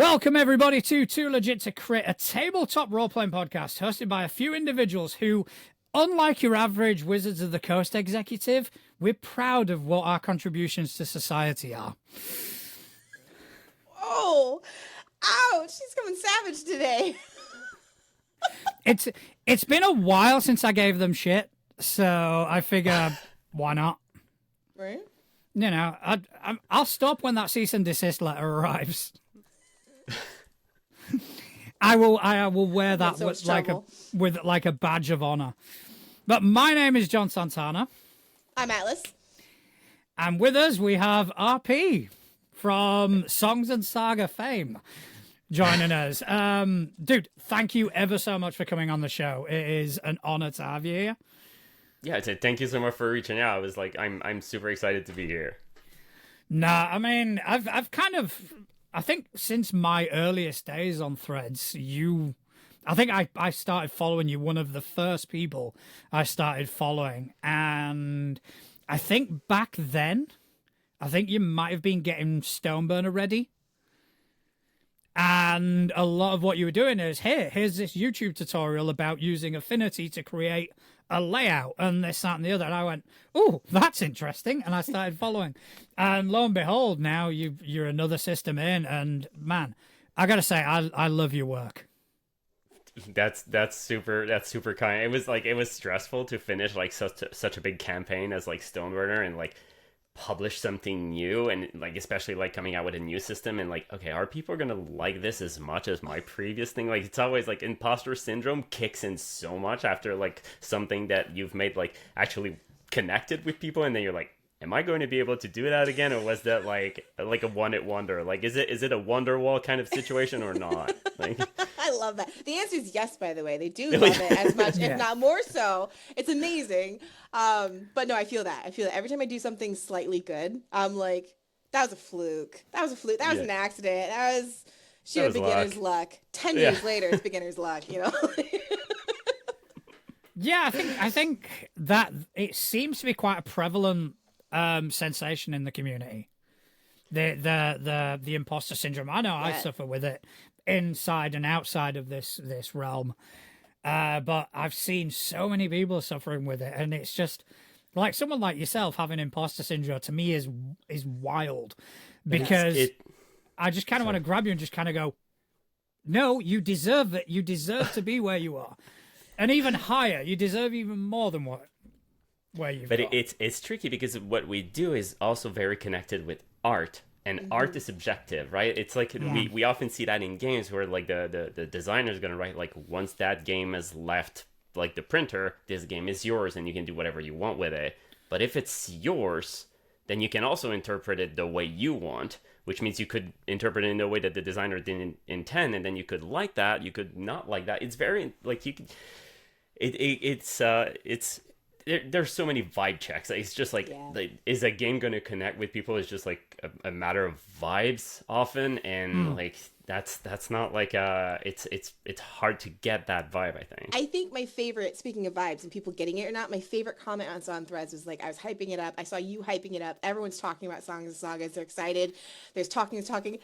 Welcome, everybody, to Too Legit to Crit, a tabletop role-playing podcast hosted by a few individuals who, unlike your average Wizards of the Coast executive, we're proud of what our contributions to society are. Oh, ouch, she's coming savage today. It's been a while since I gave them shit, so I figure, why not? Right? You know, I'll stop when that cease and desist letter arrives. I will wear that with like a badge of honor. But my name is John Santana. I'm Atlas. And with us we have RP from Songs and Saga fame joining us. Dude, thank you ever so much for coming on the show. It is an honor to have you here. Yeah, thank you so much for reaching out. I was like, I'm super excited to be here. Nah, I mean, I've kind of, I think since my earliest days on Threads, I think I started following you, one of the first people I started following. And I think back then, I think you might have been getting Stoneburner ready. And a lot of what you were doing is, here's this YouTube tutorial about using Affinity to create a layout and this, that, and the other. And I went, oh, that's interesting. And I started following. And lo and behold, now you're another system in. And man, I got to say, I love your work. That's super kind. It was stressful to finish like such a big campaign as like Stoneburner and like publish something new, and like especially like coming out with a new system, and like, okay, are people gonna like this as much as my previous thing? Like, it's always like imposter syndrome kicks in so much after like something that you've made like actually connected with people, and then you're like, am I going to be able to do that again, or was that like a one-hit wonder? Like, is it a Wonderwall kind of situation or not? Like, I love that. The answer is yes, by the way. They do love it as much, if not more so. It's amazing. But no, I feel that. Every time I do something slightly good, I'm like, that was a fluke. That was an accident. That was sheer beginner's luck. 10 years later, it's beginner's luck, you know? Yeah, I think that it seems to be quite a prevalent sensation in the community. The imposter syndrome. I know I suffer with it inside and outside of this realm. But I've seen so many people suffering with it, and it's just like someone like yourself having imposter syndrome to me is wild, because I just kind of want to grab you and just kind of go, no, you deserve it. You deserve to be where you are, and even higher. You deserve even more than where you've got. It's tricky because what we do is also very connected with art. And art is subjective, right? It's like we often see that in games where like the designer is going to write like, once that game has left like the printer, this game is yours and you can do whatever you want with it. But if it's yours, then you can also interpret it the way you want, which means you could interpret it in the way that the designer didn't intend, and then you could like that, you could not like that. It's very like you could. There's so many vibe checks. It's just like, is a game going to connect with people? It's just like a matter of vibes often, and like that's not like it's hard to get that vibe. I think my favorite, speaking of vibes and people getting it or not, my favorite comment on Threads was like, I was hyping it up. I saw you hyping it up. Everyone's talking about Songs and Sagas. They're excited. There's talking.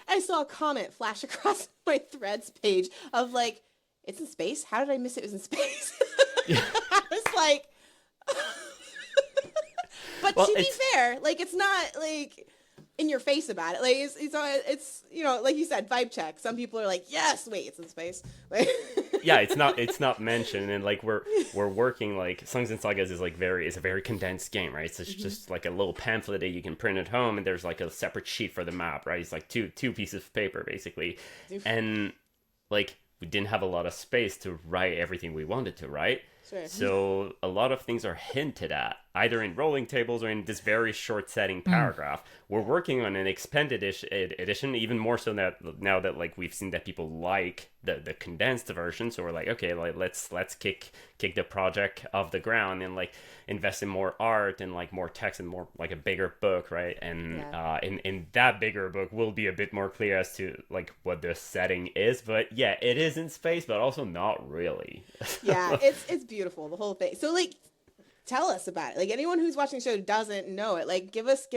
I saw a comment flash across my Threads page of like, it's in space. How did I miss it was in space? I was like. But well, to be fair, like, it's not like in your face about it. Like, it's you know, like you said, vibe check. Some people are like, yes, wait, it's in space. Like, yeah, it's not mentioned, and like we're working like Songs and Sagas is like it's a very condensed game, right? So it's just like a little pamphlet that you can print at home, and there's like a separate sheet for the map, right? It's like two pieces of paper basically, and like we didn't have a lot of space to write everything we wanted to write. Sure. So a lot of things are hinted at, either in rolling tables or in this very short setting paragraph. We're working on an expanded edition, even more so that now that like we've seen that people like the condensed version. So we're like, okay, like let's kick the project off the ground and like invest in more art and like more text and more like a bigger book, right? And in that bigger book will be a bit more clear as to like what the setting is. But yeah, it is in space, but also not really. Yeah, it's beautiful, the whole thing. So like, tell us about it. Like, anyone who's watching the show doesn't know it. Like, give us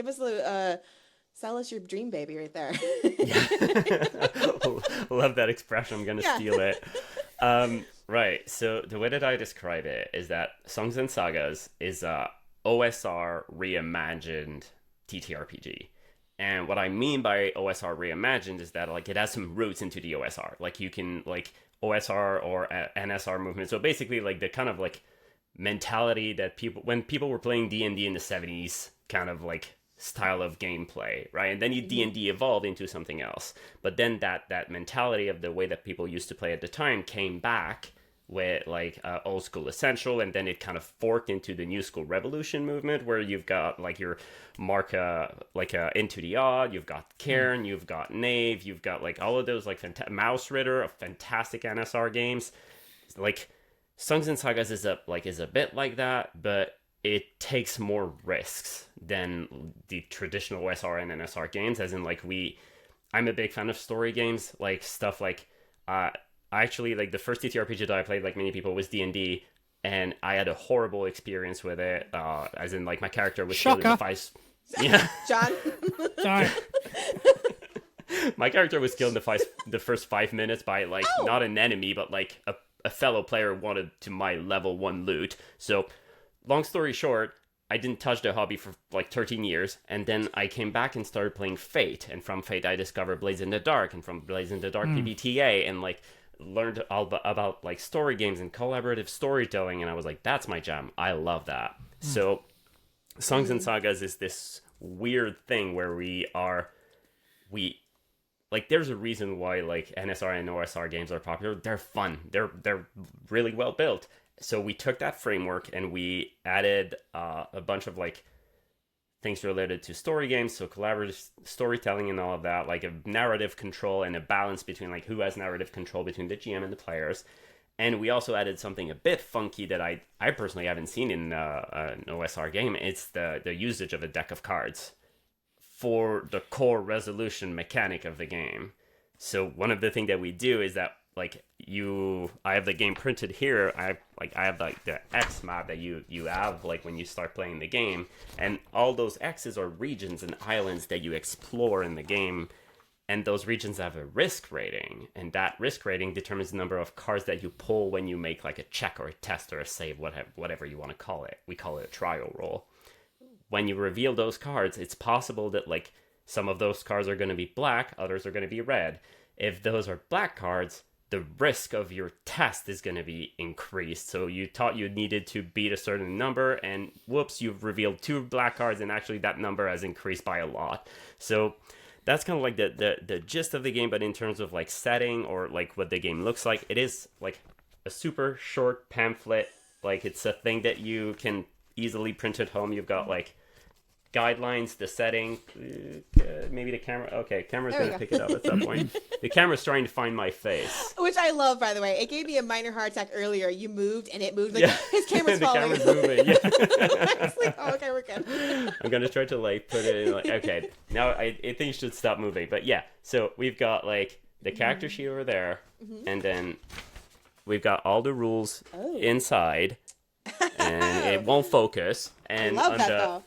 Sell us your dream baby right there. Yeah. Love that expression. I'm gonna steal it. Right. So the way that I describe it is that Songs and Sagas is a OSR reimagined TTRPG. And what I mean by OSR reimagined is that like it has some roots into the OSR. Like you can like OSR or NSR movement. So basically like the kind of like mentality that when people were playing D&D in the 70s kind of like style of gameplay, right? And then D&D evolved into something else. But then that mentality of the way that people used to play at the time came back with like old school essential, and then it kind of forked into the new school revolution movement, where you've got like your Marka, like Into the Odd, you've got Cairn, you've got Knave, you've got like all of those like Mouse Ritter of fantastic NSR games. Like Songs and Sagas is a bit like that, but it takes more risks than the traditional OSR and NSR games, as in like I'm a big fan of story games, like stuff like actually like the first TTRPG that I played, like many people, was D&D, and I had a horrible experience with it, as in like my character was killed in the John. Sorry. My character was killed in the first 5 minutes by like not an enemy, but like a fellow player wanted to my level 1 loot. So long story short, I didn't touch the hobby for like 13 years, and then I came back and started playing Fate, and from Fate I discovered Blades in the Dark, and from Blades in the Dark PBTA, and like learned all about like story games and collaborative storytelling, and I was like, that's my jam. I love that. So Songs and Sagas is this weird thing where we like, there's a reason why like NSR and OSR games are popular. They're fun. They're really well built. So we took that framework and we added a bunch of like things related to story games, so collaborative storytelling and all of that, like a narrative control and a balance between like who has narrative control between the GM and the players. And we also added something a bit funky that I personally haven't seen in an OSR game. It's the usage of a deck of cards for the core resolution mechanic of the game. So one of the things that we do is that like I have the game printed here. I have like the X map that you have like when you start playing the game, and all those X's are regions and islands that you explore in the game, and those regions have a risk rating, and that risk rating determines the number of cards that you pull when you make like a check or a test or a save, whatever you want to call it. We call it a trial roll. When you reveal those cards, it's possible that like some of those cards are going to be black, others are going to be red. If those are black cards, the risk of your test is going to be increased. So you thought you needed to beat a certain number, and whoops, you've revealed 2 black cards, and actually that number has increased by a lot. So that's kind of like the gist of the game. But in terms of like setting or like what the game looks like, it is like a super short pamphlet. Like it's a thing that you can easily print at home. You've got like guidelines, the setting, maybe the camera. Okay, camera's going to pick it up at some point. The camera's trying to find my face. Which I love, by the way. It gave me a minor heart attack earlier. You moved, and it moved. Like, his camera's following. The camera's moving, yeah. It's like, oh, okay, we're good. I'm going to try to, like, put it in, like, okay. Now, I think you should stop moving. But, yeah, so we've got, like, the character sheet over there, and then we've got all the rules inside, and it won't focus. And I love that, though.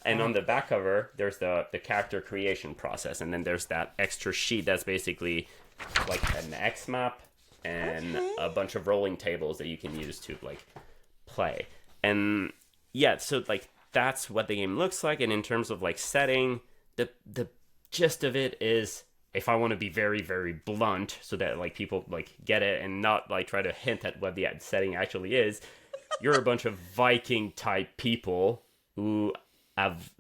And on the back cover, there's the character creation process, and then there's that extra sheet that's basically like an X map and a bunch of rolling tables that you can use to like play. And yeah, so like that's what the game looks like. And in terms of like setting, the gist of it is, if I want to be very, very blunt so that like people like get it and not like try to hint at what the setting actually is, you're a bunch of Viking type people who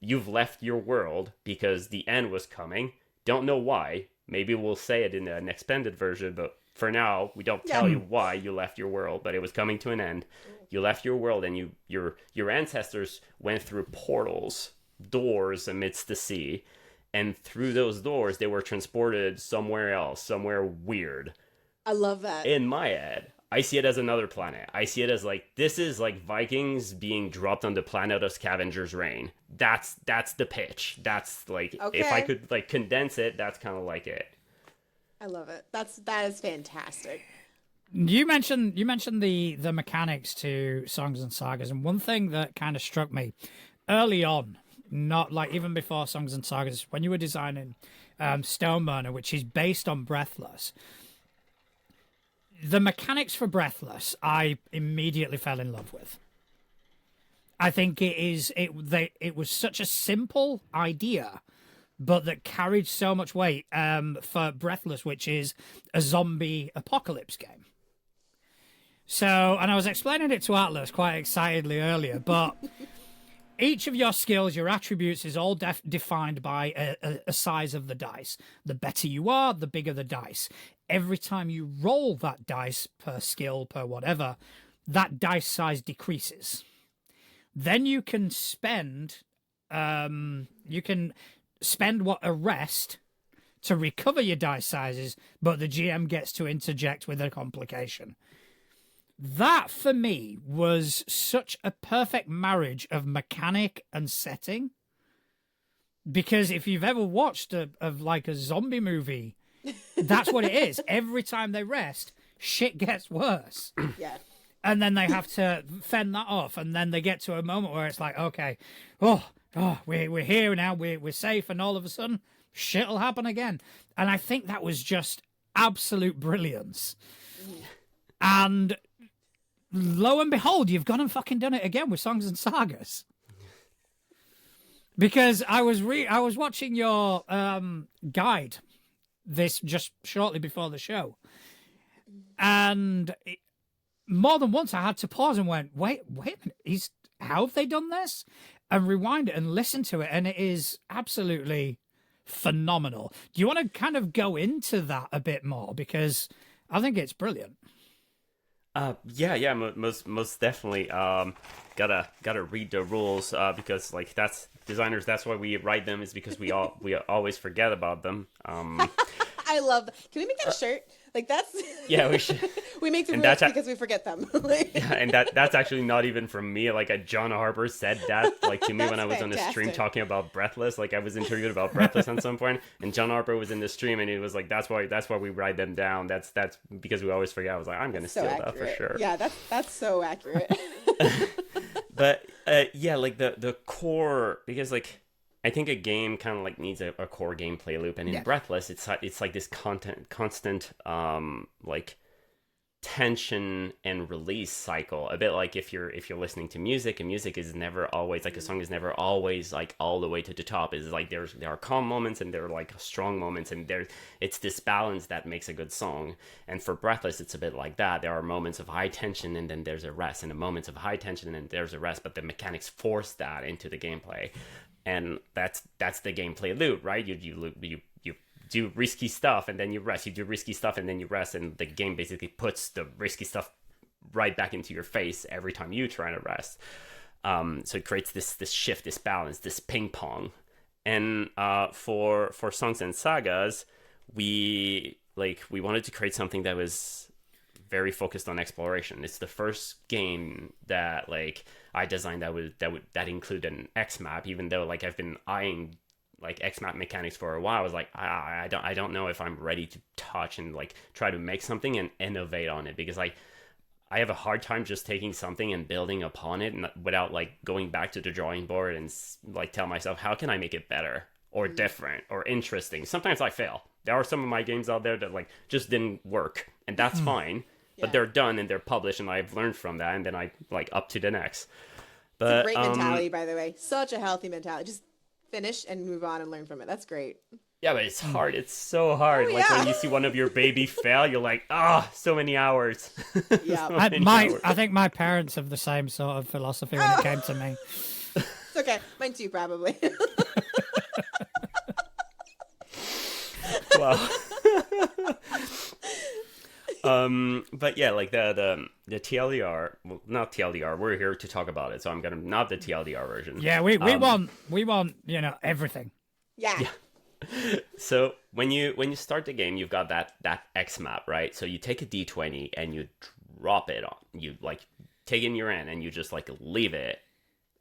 you've left your world because the end was coming. Don't know why. Maybe we'll say it in an expanded version, but for now we don't tell you why you left your world, but it was coming to an end. You left your world, and your ancestors went through portals, doors amidst the sea, and through those doors they were transported somewhere else, somewhere weird. I love that. In my head, I see it as another planet. I see it as like, this is like Vikings being dropped on the planet of Scavenger's Reign. That's the pitch. That's like, if I could like condense it, that's kind of like it. I love it. That is fantastic. You mentioned the mechanics to Songs and Sagas, and one thing that kind of struck me early on, not like even before Songs and Sagas, when you were designing Stoneburner, which is based on Breathless. The mechanics for Breathless, I immediately fell in love with. I think it was such a simple idea, but that carried so much weight for Breathless, which is a zombie apocalypse game. So, and I was explaining it to Atlas quite excitedly earlier, but each of your skills, your attributes, is all defined by a size of the dice. The better you are, the bigger the dice. Every time you roll that dice per skill, per whatever, that dice size decreases. Then you can spend what a rest to recover your dice sizes, but the GM gets to interject with a complication. That, for me, was such a perfect marriage of mechanic and setting. Because if you've ever watched a zombie movie, that's what it is. Every time they rest, shit gets worse. Yeah. And then they have to fend that off. And then they get to a moment where it's like, okay, we're here now, we're safe. And all of a sudden, shit will happen again. And I think that was just absolute brilliance. And lo and behold, you've gone and fucking done it again with Songs and Sagas. Because I was watching your guide this just shortly before the show, and more than once I had to pause and went, wait a minute, how have they done this? And rewind it and listen to it, and it is absolutely phenomenal. Do you want to kind of go into that a bit more, because I think it's brilliant. Yeah, most definitely. Gotta read the rules, because like that's designers. That's why we write them, is because we always forget about them. I love that. Can we make that a shirt? Like that's yeah, we should. We make the rules because we forget them. Yeah, and that's actually not even from me. Like John Harper said that like to me when I was on the stream talking about Breathless. Like I was interviewed about Breathless at some point, and John Harper was in the stream, and he was like, "That's why we write them down. That's because we always forget." I was like, "I'm gonna steal that for sure." Yeah, that's so accurate. But yeah, like the core, because like I think a game kind of like needs a core gameplay loop, and in Breathless, it's like this constant like tension and release cycle. A bit like if you're listening to music, and music is never always like a song is never always like all the way to the top. It's like there are calm moments and there are like strong moments, and it's this balance that makes a good song. And for Breathless, it's a bit like that. There are moments of high tension and then there's a rest, and the moments of high tension and then there's a rest, but the mechanics force that into the gameplay. And that's the gameplay loop, right? You do risky stuff and then you rest. You do risky stuff and then you rest, and the game basically puts the risky stuff right back into your face every time you try to rest. So it creates this shift, this balance, this ping pong. And for Songs and Sagas, we wanted to create something that was very focused on exploration. It's the first game that like I designed that included an X map, even though like I've been eyeing like X map mechanics for a while. I was like, I don't know if I'm ready to touch and like try to make something and innovate on it, because like I have a hard time just taking something and building upon it and without like going back to the drawing board and like tell myself, how can I make it better or different or interesting? Sometimes I fail. There are some of my games out there that like just didn't work, and that's fine. But they're done and they're published, and I've learned from that, and then I like up to the next. But it's a great mentality, by the way. Such a healthy mentality. Just finish and move on and learn from it. That's great. Yeah, but it's hard. It's so hard. Oh, like when you see one of your baby fail, you're like, so many hours. Yeah. I think my parents have the same sort of philosophy when it came to me. It's okay. Mine too, probably. Wow. But yeah, like the TLDR, well, not TLDR. We're here to talk about it, so I'm gonna not the TLDR version. Yeah, we want everything. Yeah. So when you start the game, you've got that X map, right? So you take a D20 and you drop it on. You like take in your end and you just like leave it,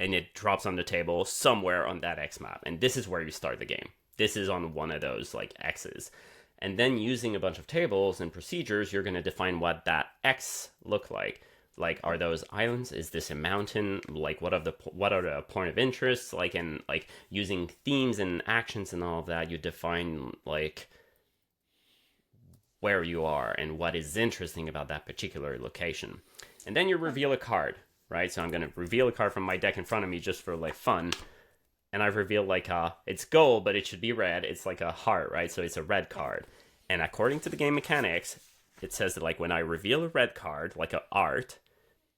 and it drops on the table somewhere on that X map, and this is where you start the game. This is on one of those like X's. And then using a bunch of tables and procedures, you're going to define what that X look like. Like, are those islands? Is this a mountain? Like, what are the point of interest? Like, and like using themes and actions and all of that, you define like where you are and what is interesting about that particular location. And then you reveal a card, right? So I'm going to reveal a card from my deck in front of me just for like fun. And I've revealed like it's gold, but it should be red. It's like a heart, right? So it's a red card. And according to the game mechanics, it says that like when I reveal a red card, like a art,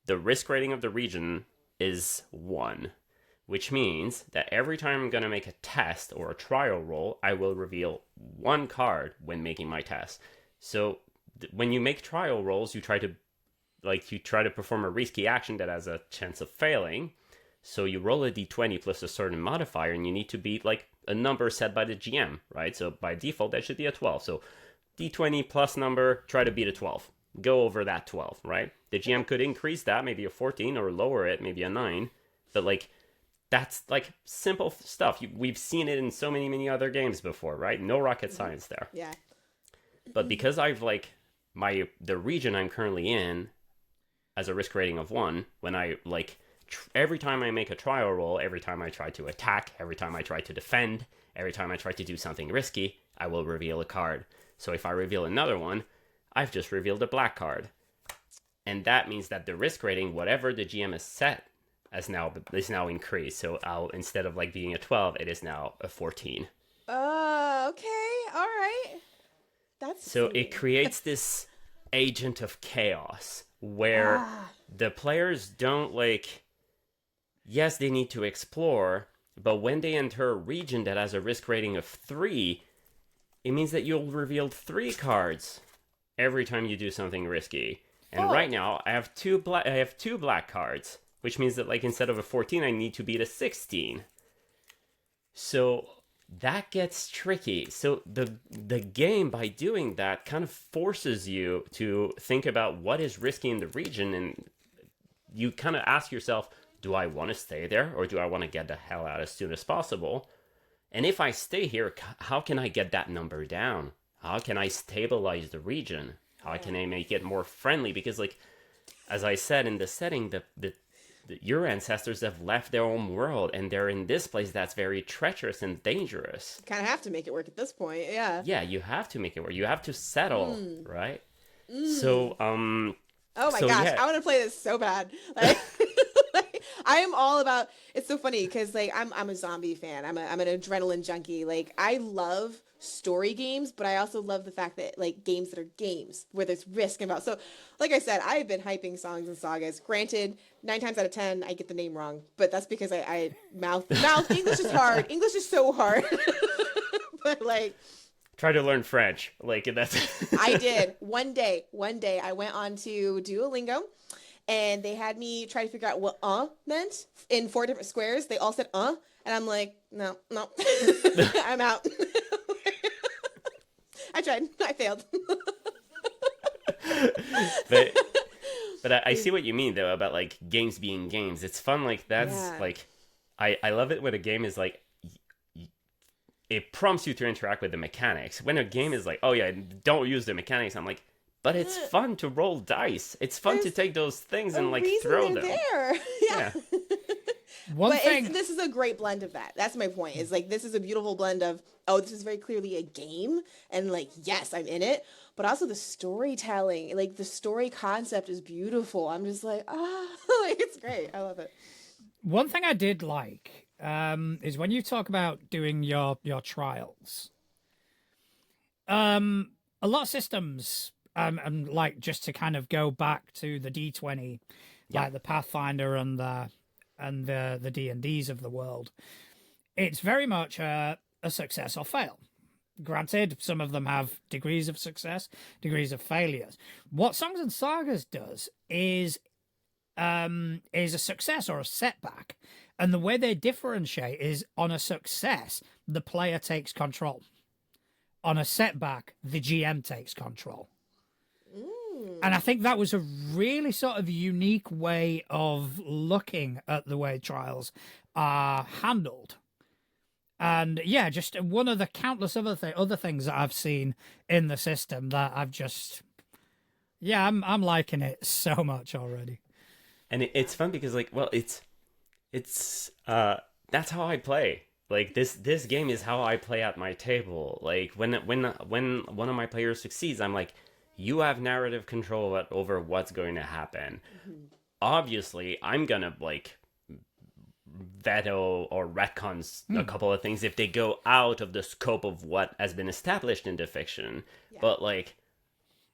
the risk rating of the region is 1. Which means that every time I'm going to make a test or a trial roll, I will reveal 1 card when making my test. So when you make trial rolls, you try to perform a risky action that has a chance of failing. So you roll a d20 plus a certain modifier, and you need to beat like a number set by the GM, right? So by default, that should be a 12. So d20 plus number, try to beat a 12. Go over that 12, right? The GM could increase that, maybe a 14, or lower it, maybe a 9. But like, that's like simple stuff. We've seen it in so many other games before, right? No rocket science there. Yeah. But because I've like the region I'm currently in as a risk rating of 1, when I like every time I make a trial roll, every time I try to attack, every time I try to defend, every time I try to do something risky, I will reveal a card. So if I reveal another one, I've just revealed a black card. And that means that the risk rating, whatever the GM has set, is now increased. So instead of like being a 12, it is now a 14. Okay. All right. That's so sweet. It creates this agent of chaos where the players don't like, yes, they need to explore, but when they enter a region that has a risk rating of 3, it means that you'll reveal 3 cards every time you do something risky. And right now, I have two black cards, which means that like instead of a 14, I need to beat a 16. So that gets tricky. So the game, by doing that, kind of forces you to think about what is risky in the region, and you kind of ask yourself, do I want to stay there, or do I want to get the hell out as soon as possible? And if I stay here, how can I get that number down? How can I stabilize the region? How can I make it more friendly? Because like, as I said in the setting, your ancestors have left their own world, and they're in this place that's very treacherous and dangerous. Kind of have to make it work at this point, yeah. Yeah, you have to make it work. You have to settle, right? So, oh my gosh, yeah. I want to play this so bad. Like, I am all about. It's so funny because like I'm a zombie fan. I'm an adrenaline junkie. Like I love story games, but I also love the fact that like games that are games where there's risk involved. So, like I said, I've been hyping Songs and Sagas. Granted, 9 times out of 10 I get the name wrong, but that's because I mouth English is hard. English is so hard. But like, try to learn French. Like that's. I did one day. I went on to Duolingo. And they had me try to figure out what meant in 4 different squares. They all said and I'm like, no, I'm out. I tried. I failed. but I see what you mean though about like games being games. It's fun. Like that's like, I love it when a game is like, it prompts you to interact with the mechanics. When a game is like, oh yeah, don't use the mechanics, I'm like, but it's fun to roll dice. It's fun to take those things and like throw them. There. Yeah. This is a great blend of that. That's my point. Is like this is a beautiful blend of this is very clearly a game, and like yes, I'm in it, but also the storytelling, like the story concept is beautiful. I'm just like like it's great. I love it. One thing I did like is when you talk about doing your trials. A lot of systems. And like just to kind of go back to the D20, like the Pathfinder and the D&Ds of the world, it's very much a success or fail. Granted, some of them have degrees of success, degrees of failures. What Songs and Sagas does is a success or a setback, and the way they differentiate is on a success, the player takes control. On a setback, the GM takes control. And I think that was a really sort of unique way of looking at the way trials are handled. And yeah, just one of the countless other things that I've seen in the system that I've just, I'm liking it so much already. And it's fun because like, well, it's that's how I play. Like this game is how I play at my table. Like when one of my players succeeds, I'm like, you have narrative control over what's going to happen. Mhm. Obviously, I'm gonna like veto or retcons a couple of things if they go out of the scope of what has been established in the fiction. Yeah. But like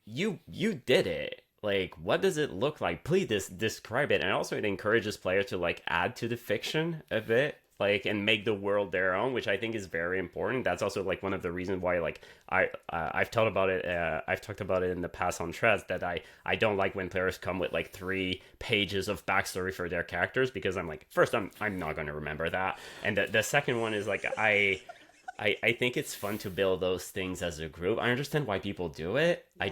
you did it. Like, what does it look like? Please describe it. And also, it encourages players to like add to the fiction a bit, like, and make the world their own, which I think is very important. That's also like one of the reasons why like I've talked about it. I've talked about it in the past on Threads that I don't like when players come with like 3 pages of backstory for their characters, because I'm like, first I'm not going to remember that, and the second one is like I think it's fun to build those things as a group. I understand why people do it. Yeah.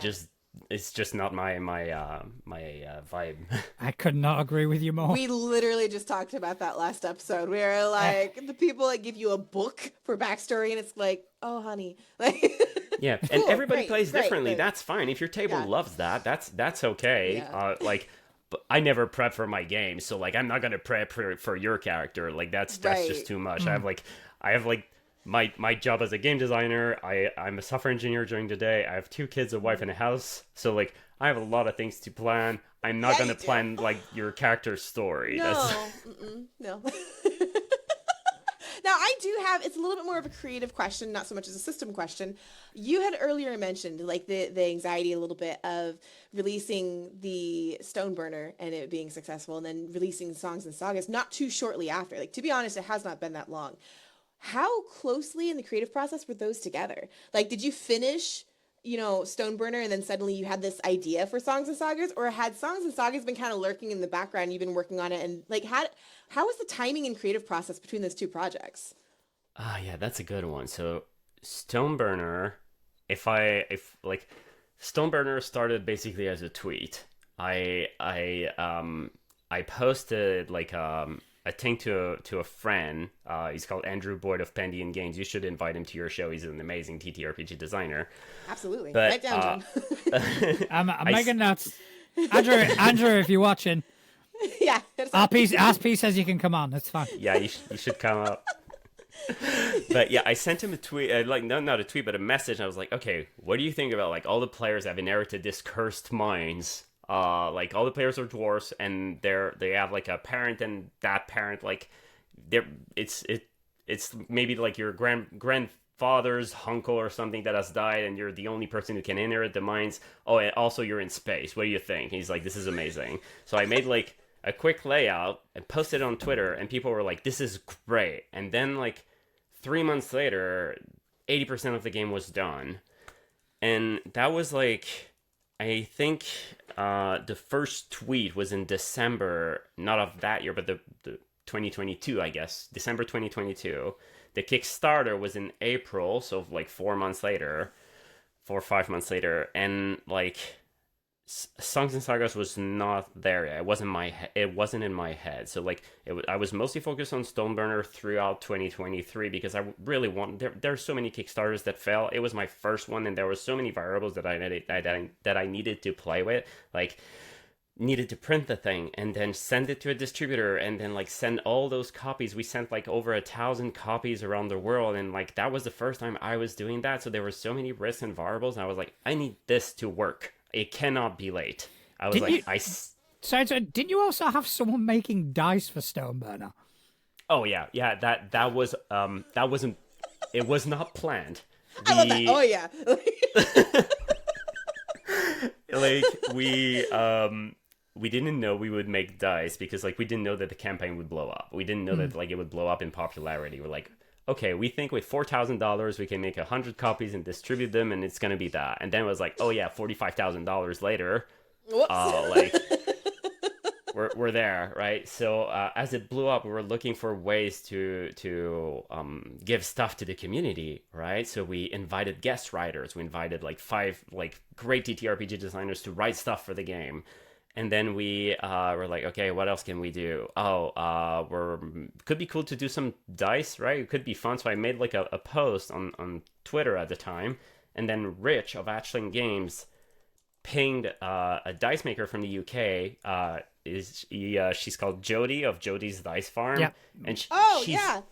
It's just not my vibe. I could not agree with you more. We literally just talked about that last episode. We were like, the people that give you a book for backstory, and it's like, oh, honey, like, Yeah, and cool, everybody great, plays great, differently. but- That's fine. If your table Yeah. loves that, that's okay. Yeah. Like, but I never prep for my game, so like I'm not gonna prep for your character. Like that's Right. just too much. I have like my job as a game designer. I'm a software engineer during the day. I have 2 kids, a wife, and a house. So like I have a lot of things to plan. I'm not Yeah, gonna you do. plan like your character's story. No, That's no. Now, I do have, it's a little bit more of a creative question, not so much as a system question. You had earlier mentioned like the anxiety a little bit of releasing the Stoneburner and it being successful, and then releasing Songs and Sagas not too shortly after. Like, to be honest, it has not been that long. How closely in the creative process were those together? Like, did you finish, Stoneburner, and then suddenly you had this idea for Songs and Sagas, or had Songs and Sagas been kind of lurking in the background? You've been working on it, and like, how was the timing and creative process between those 2 projects? yeah, that's a good one. So Stoneburner, if like Stoneburner started basically as a tweet. I posted like a thing to a friend. He's called Andrew Boyd of Pandian Games. You should invite him to your show. He's an amazing TTRPG designer. Absolutely. But Write down, John. I'm making notes. Andrew, if you're watching, Yeah. RP says you can come on. That's fine. Yeah, you should come up. But yeah, I sent him a tweet, like no, not a tweet, but a message. And I was like, okay, what do you think about like all the players have inherited this cursed mines? Like all the players are dwarves, and they have like a parent, and that parent like it's maybe like your grandfather's uncle or something that has died, and you're the only person who can inherit the mines. Oh, and also you're in space. What do you think? And he's like, this is amazing. So I made like a quick layout and posted it on Twitter, and people were like, this is great. And then like 3 months later, 80% of the game was done. And that was like, I think the first tweet was in December, not of that year, but the 2022, I guess, December 2022. The Kickstarter was in April, so like 4 months later, 4 or 5 months later, and like Songs and Sagas was not there yet. It wasn't in my head. So like I was mostly focused on Stoneburner throughout 2023 because I really want. There's so many Kickstarters that fail. It was my first one, and there were so many variables that I needed to play with. Like needed to print the thing and then send it to a distributor and then like send all those copies. We sent like over 1,000 copies around the world, and like that was the first time I was doing that. So there were so many risks and variables, and I was like, I need this to work. It cannot be late. I was Didn't like, you- So didn't you also have someone making dice for Stoneburner? oh yeah, that wasn't. It was not planned. I love that. Oh yeah. Like we didn't know we would make dice because like we didn't know that the campaign would blow up. We didn't know that like it would blow up in popularity. We're like, okay, we think with $4,000 we can make 100 copies and distribute them, and it's gonna be that. And then it was like, oh yeah, $45,000 later, Whoops. like we're there, right? So as it blew up, we were looking for ways to give stuff to the community, right? So we invited guest writers. We invited like 5 like great TTRPG designers to write stuff for the game. And then we were like, okay, what else can we do? Could be cool to do some dice, right? It could be fun. So I made like a post on Twitter at the time. And then Rich of Hatchling Games pinged a dice maker from the UK. She's called Jody of Jody's Dice Farm, Yeah. and Yeah.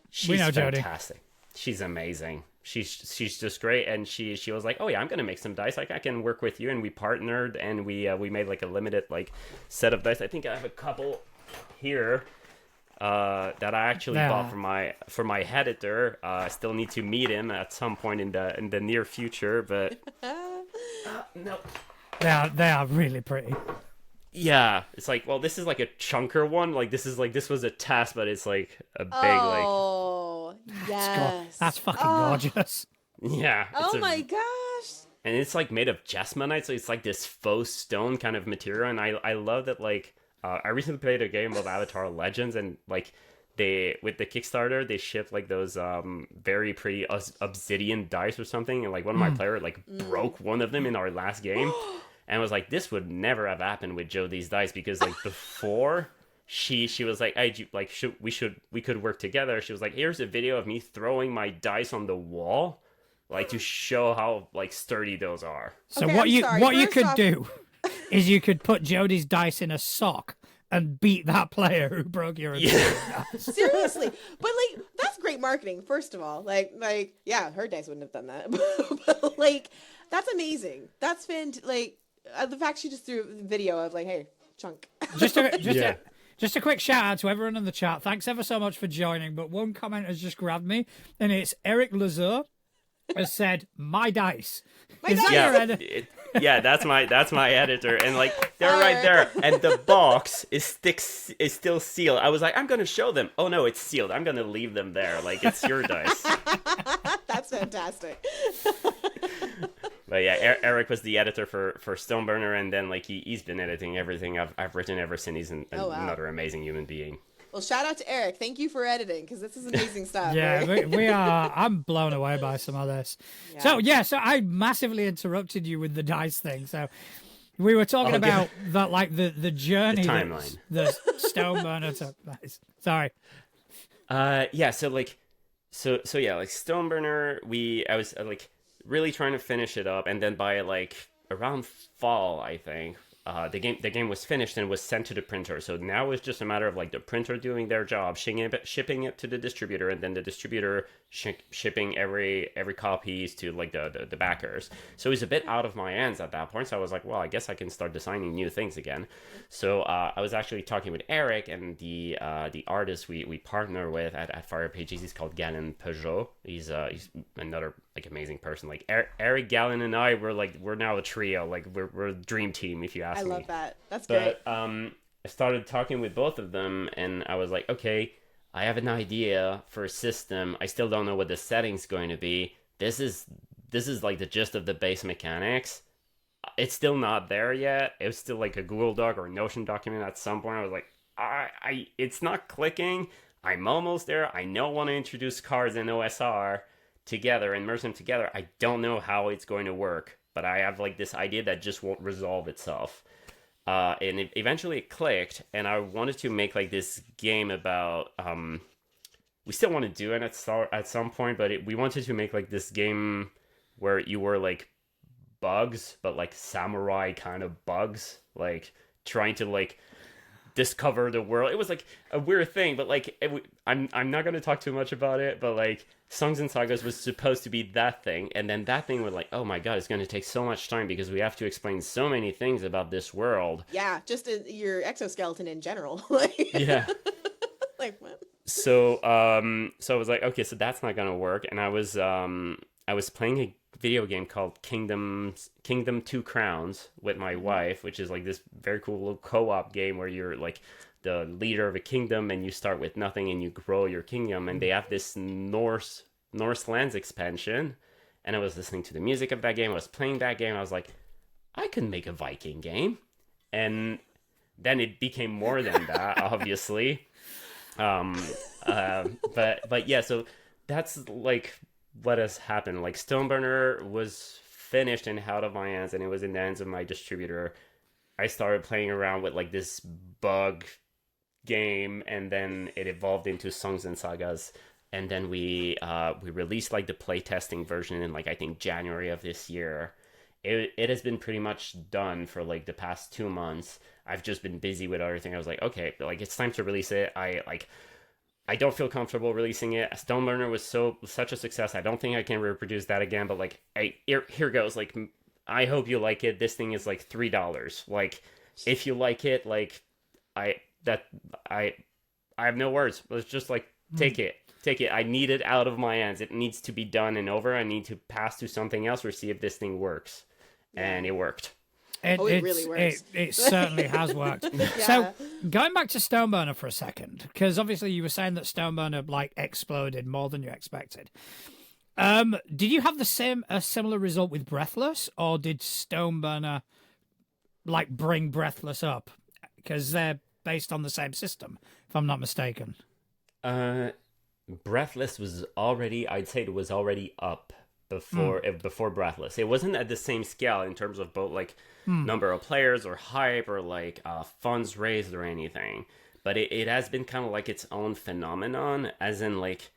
she's know Jody. fantastic. She's amazing. She's just great, and she was like, oh yeah, I'm gonna make some dice. Like I can work with you, and we partnered, and we made like a limited like set of dice. I think I have a couple here that I actually bought for my editor. I still need to meet him at some point in the near future, but no. They are really pretty. Yeah, it's like, well, this is like a chunker one. Like this was a test, but it's like a big Oh, God, yes. that's fucking gorgeous. yeah. Oh my gosh. And it's like made of jasmonite, so it's like this faux stone kind of material. And I love that. Like I recently played a game of Avatar Legends, and like they with the Kickstarter they shipped like those very pretty obsidian dice or something, and like one of my players like broke one of them in our last game. And I was like, this would never have happened with Jodie's dice, because like before she was like, hey, like we could work together. She was like, here's a video of me throwing my dice on the wall, like to show how like sturdy those are. So Okay, what I'm you sorry. what you First could off- do is you could put Jodie's dice in a sock and beat that player who broke your dice. Seriously, but like that's great marketing. First of all, like yeah, her dice wouldn't have done that, but like that's amazing. That's like the fact she just threw a video of like, hey, chunk. Just a quick shout out to everyone in the chat. Thanks ever so much for joining. But one comment has just grabbed me, and it's Eric Lazur has said, "My dice." Is that your edit? Yeah, that's my editor, and like they're right there, and the box is still sealed. I was like, I'm gonna show them. Oh no, it's sealed. I'm gonna leave them there. Like it's your dice. That's fantastic. But yeah, Eric was the editor for Stoneburner, and then like he's been editing everything I've written ever since. He's another amazing human being. Well, shout out to Eric. Thank you for editing, because this is amazing stuff. Yeah, right? we are. I'm blown away by some of this. Yeah. So I massively interrupted you with the dice thing. So we were talking about that, like the journey, The timeline. the Stoneburner to nice. Sorry. Yeah. So yeah, like Stoneburner. I was like really trying to finish it up, and then by like around fall, I think. The game was finished and was sent to the printer. So now it's just a matter of like the printer doing their job, shipping it to the distributor, and then the distributor shipping every copies to like the backers. So it's a bit out of my hands at that point. So I was like, well, I guess I can start designing new things again. So I was actually talking with Eric, and the artist we partner with at Fire Pages. He's called Galen Peugeot. He's another like amazing person. Like Eric, Galen, and I, we're now a trio. Like we're a dream team, if you ask me. I love that. That's great. But I started talking with both of them, and I was like, okay, I have an idea for a system. I still don't know what the setting's going to be. This is like the gist of the base mechanics. It's still not there yet. It was still like a Google Doc or a Notion document at some point. I was like, it's not clicking. I'm almost there. I know I want to introduce cards and OSR together and merge them together. I don't know how it's going to work, but I have like this idea that just won't resolve itself. And eventually it clicked, and I wanted to make like this game about we still want to do it at some point, but we wanted to make like this game where you were like bugs, but like samurai kind of bugs, like trying to like discover the world. It was like a weird thing, but like I'm not going to talk too much about it, but like Songs and Sagas was supposed to be that thing, and then that thing was like, oh my god, it's going to take so much time because we have to explain so many things about this world. Yeah, just your exoskeleton in general. Yeah. Like what? So I was like, okay, so that's not going to work, and I was playing a video game called Kingdom Two Crowns with my wife, which is like this very cool little co-op game where you're like the leader of a kingdom, and you start with nothing and you grow your kingdom. And they have this Norse lands expansion, and I was listening to the music of that game. I was playing that game. I was like, I could make a Viking game, and then it became more than that, obviously. But yeah, so that's like what has happened. Like Stoneburner was finished and out of my hands, and it was in the hands of my distributor. I started playing around with like this bug game, and then it evolved into Songs and Sagas, and then we released like the playtesting version in like I think January of this year, it has been pretty much done for like the past 2 months. I've just been busy with other things. I was like, okay, like it's time to release it. I don't feel comfortable releasing it. Stoneburner was such a success. I don't think I can reproduce that again. But like, here goes. Like, I hope you like it. This thing is like $3. Like, if you like it, like, I that I have no words. Let's just like take it. Take it. I need it out of my hands. It needs to be done and over. I need to pass to something else or see if this thing works. And it worked. It really works. It certainly has worked. Yeah. So going back to Stoneburner for a second, because obviously you were saying that Stoneburner like exploded more than you expected. Did you have a similar result with Breathless, or did Stoneburner like bring Breathless up? Because they're based on the same system, if I'm not mistaken. Breathless was already, I'd say it was already up before Breathless. It wasn't at the same scale in terms of both like number of players or hype or like funds raised or anything. But it has been kind of like its own phenomenon, as in like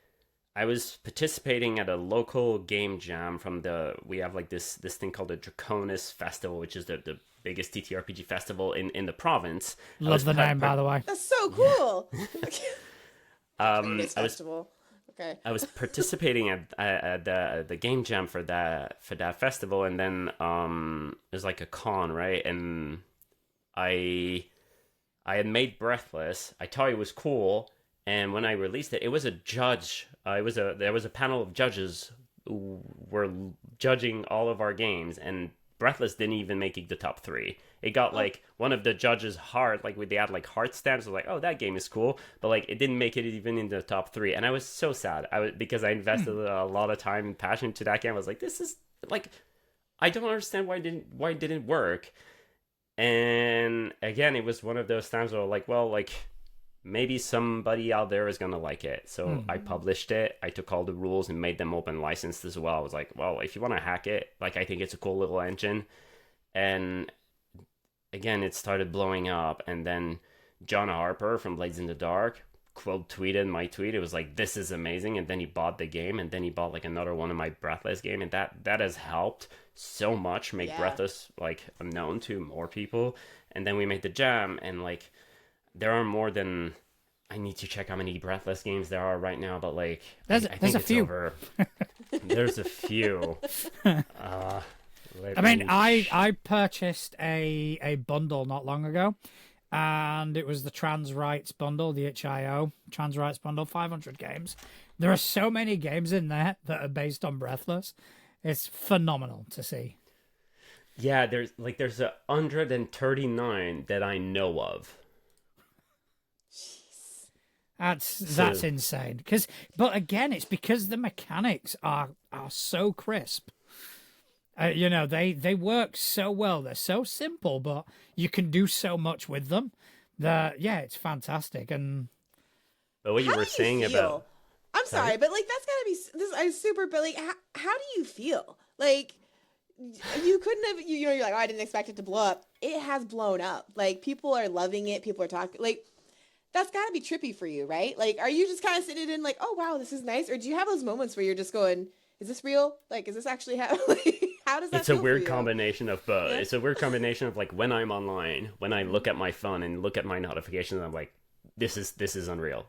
I was participating at a local game jam we have like this thing called the Draconis Festival, which is the biggest TTRPG festival in the province. Love the name, by the way. That's so cool. I Festival. Okay. was participating at the game jam for that festival, and then there's like a con, right? And I had made Breathless. I thought it was cool, and when I released it, it was a judge. There was a panel of judges who were judging all of our games, and Breathless didn't even make it the top 3. It got like one of the judges' heart, like they had like heart stamps. I was like, oh, that game is cool, but like it didn't make it even in the top 3, and I was so sad. Because I invested a lot of time and passion to that game. I was like, this is like, I don't understand why it didn't work. And again, it was one of those times where like, well, like maybe somebody out there is gonna like it. So I published it. I took all the rules and made them open licensed as well. I was like, well, if you want to hack it, like I think it's a cool little engine. And again, it started blowing up, and then John Harper from Blades in the Dark quote tweeted my tweet. It was like, this is amazing, and then he bought the game, and then he bought like another one of my Breathless game, and that has helped so much make Breathless like known to more people. And then we made the jam, and like there are more than, I need to check how many Breathless games there are right now, but like I think a it's few. over. There's a few. I mean, I purchased a bundle not long ago, and it was the Trans Rights bundle, the HIO Trans Rights bundle, 500 games. There are so many games in there that are based on Breathless. It's phenomenal to see. Yeah, there's 139 that I know of. That's insane. But again, it's because the mechanics are so crisp. They work so well. They're so simple, but you can do so much with them. It's fantastic. And but what you were saying about, I'm sorry, but like that's gotta be this. I'm super, but like, how do you feel? Like, you couldn't have. You're like, oh, I didn't expect it to blow up. It has blown up. Like, people are loving it. People are talking. Like, that's gotta be trippy for you, right? Like, are you just kind of sitting in like, oh wow, this is nice, or do you have those moments where you're just going, is this real? Like, is this actually happening? How does that it's a feel weird for you? combination of both. Yeah. It's a weird combination of like when I'm online, when I look at my phone and look at my notifications, I'm like, this is unreal.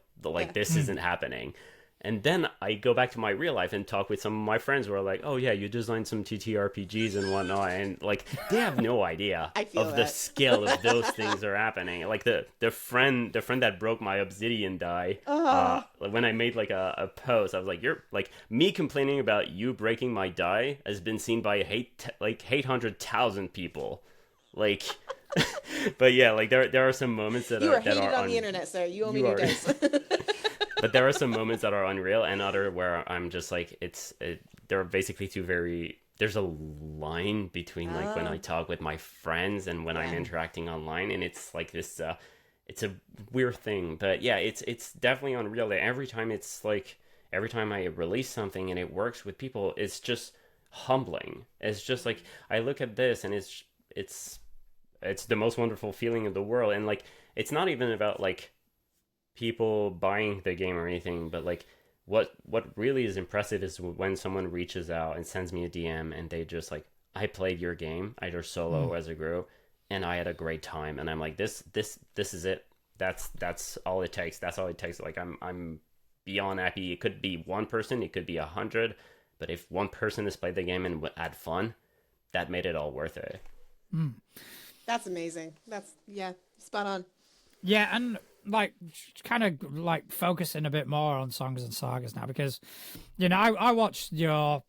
This isn't happening. And then I go back to my real life and talk with some of my friends who are like, oh yeah, you designed some TTRPGs and whatnot, and like they have no idea of the scale of those things are happening. Like the friend that broke my obsidian die, when I made like a post, I was like, you're like, me complaining about you breaking my die has been seen by 800,000 people. Like but yeah, like there are some moments that you are hated on the internet, sir. You owe me new dice. But there are some moments that are unreal, and other where I'm just like, there are basically there's a line between like when I talk with my friends and when I'm interacting online, and it's like this, it's a weird thing. But yeah, it's definitely unreal. Every time I release something and it works with people, it's just humbling. It's just like, I look at this and it's the most wonderful feeling in the world. And like, it's not even about like people buying the game or anything, but like what really is impressive is when someone reaches out and sends me a DM and they just like, I played your game either solo or as a group, and I had a great time. And I'm like, this is it. That's all it takes. That's all it takes. Like I'm beyond happy. It could be one person, it could be 100, but if one person has played the game and had fun, that made it all worth it. That's amazing. That's spot on. Yeah, and like kind of like focusing a bit more on Songs and Sagas now, because I watched your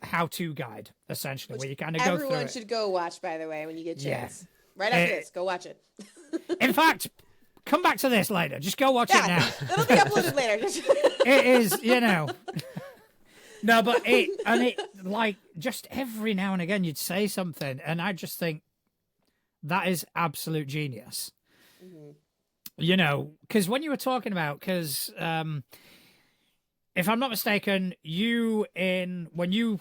how-to guide essentially, where you kind of go through it. Everyone should go watch, by the way, when you get a chance. Right after this, go watch it. In fact, come back to this later. Just go watch it now. It'll be uploaded later. It is, No, but it like just every now and again you'd say something, and I just think that is absolute genius. Because when you were talking about, if I'm not mistaken, when you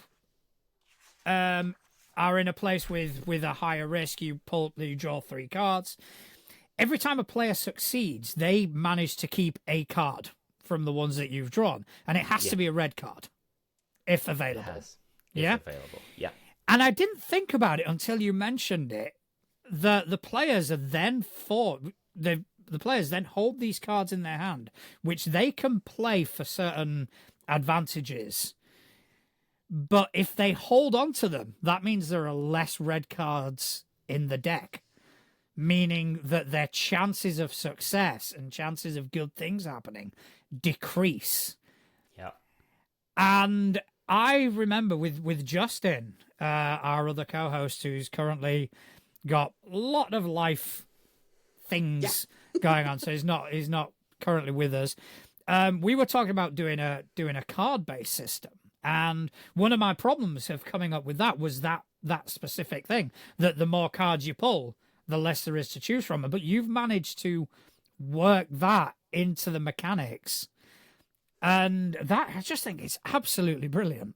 are in a place with a higher risk, you draw 3 cards. Every time a player succeeds, they manage to keep a card from the ones that you've drawn, and it has to be a red card if available. If available. Yeah. And I didn't think about it until you mentioned it. The players are then the players then hold these cards in their hand, which they can play for certain advantages. But if they hold on to them, that means there are less red cards in the deck, meaning that their chances of success and chances of good things happening decrease. Yeah. And I remember with Justin, our other co-host, who's currently got a lot of life things going on, so he's not currently with us. We were talking about doing a card-based system, and one of my problems of coming up with that was that specific thing, that the more cards you pull, the less there is to choose from. But you've managed to work that into the mechanics, and that, I just think it's absolutely brilliant.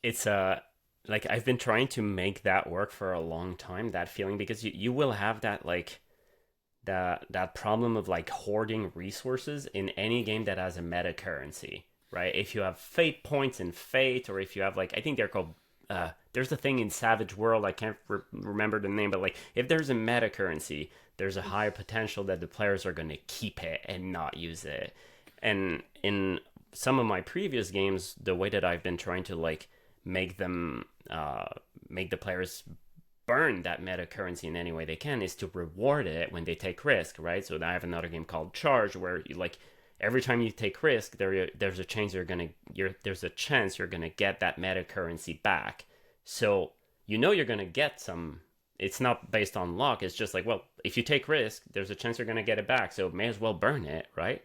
It's like I've been trying to make that work for a long time, that feeling, because you will have that like that problem of like hoarding resources in any game that has a meta currency, right? If you have fate points in Fate, or if you have like, I think they're called there's a thing in Savage World, I can't remember the name, but like if there's a meta currency, there's a higher potential that the players are going to keep it and not use it. And in some of my previous games, the way that I've been trying to like make the players burn that meta currency in any way they can is to reward it when they take risk, right? So I have another game called Charge, where you like every time you take risk, there's a chance you're gonna get that meta currency back. So you're gonna get some. It's not based on luck. It's just like, well, if you take risk, there's a chance you're gonna get it back. So may as well burn it, right?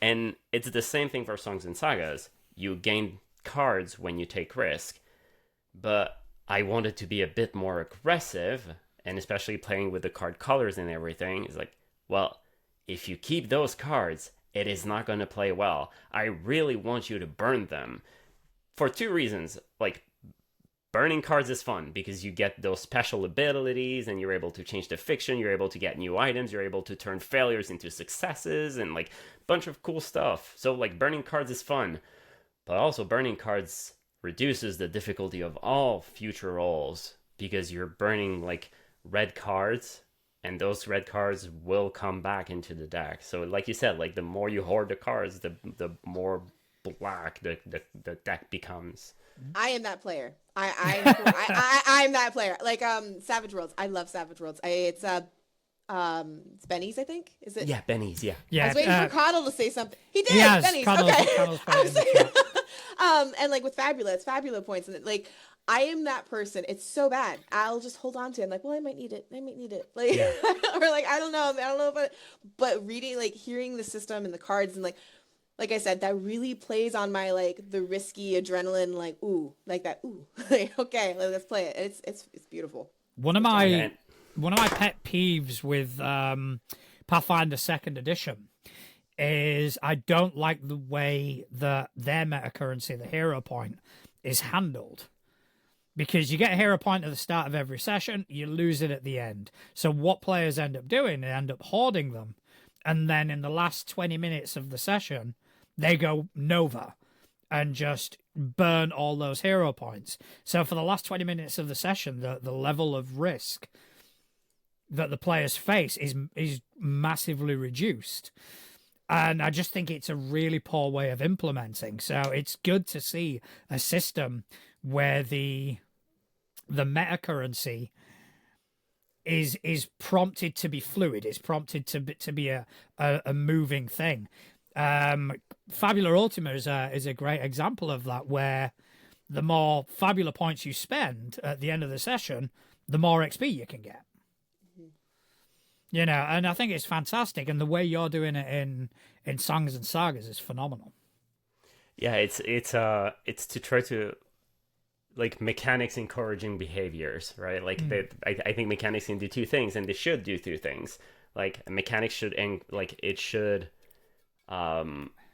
And it's the same thing for Songs and Sagas. You gain cards when you take risk, but I wanted to be a bit more aggressive, and especially playing with the card colors and everything, is like, well, if you keep those cards, it is not going to play well. I really want you to burn them for 2 reasons. Like, burning cards is fun because you get those special abilities and you're able to change the fiction, you're able to get new items, you're able to turn failures into successes, and like a bunch of cool stuff. So like burning cards is fun, but also burning cards reduces the difficulty of all future rolls, because you're burning like red cards, and those red cards will come back into the deck. So like you said, like the more you hoard the cards, the more black the deck becomes. I am that player. I'm that player. Like Savage Worlds. I love Savage Worlds. It's Benny's, I think. Is it? Yeah, Benny's. Yeah. I was waiting for Connell to say something. He did. Yes, Benny's. Connell's, Okay. Connell's And like with Fabulous points, and like I am that person. It's so bad. I'll just hold on to it. I'm like, well, I might need it. Like, or like I don't know, but reading, like hearing the system and the cards, and like I said, that really plays on my like the risky adrenaline, like ooh, like that ooh, like, okay, let's play it. It's beautiful. One of my pet peeves with Pathfinder 2nd Edition is I don't like the way that their meta currency, the hero point, is handled. Because you get a hero point at the start of every session, you lose it at the end. So what players end up doing, they end up hoarding them. And then in the last 20 minutes of the session, they go Nova and just burn all those hero points. So for the last 20 minutes of the session, the level of risk that the players face is massively reduced. And I just think it's a really poor way of implementing. So it's good to see a system where the meta currency is prompted to be fluid, is prompted to be a moving thing. Fabula Ultima is a great example of that, where the more Fabula points you spend at the end of the session, the more XP you can get. You know, and I think it's fantastic, and the way you're doing it in Songs and Sagas is phenomenal. Yeah, it's to try to, like, mechanics encouraging behaviors, right? Like I think mechanics can do two things, and they should do two things. Like, mechanics should it should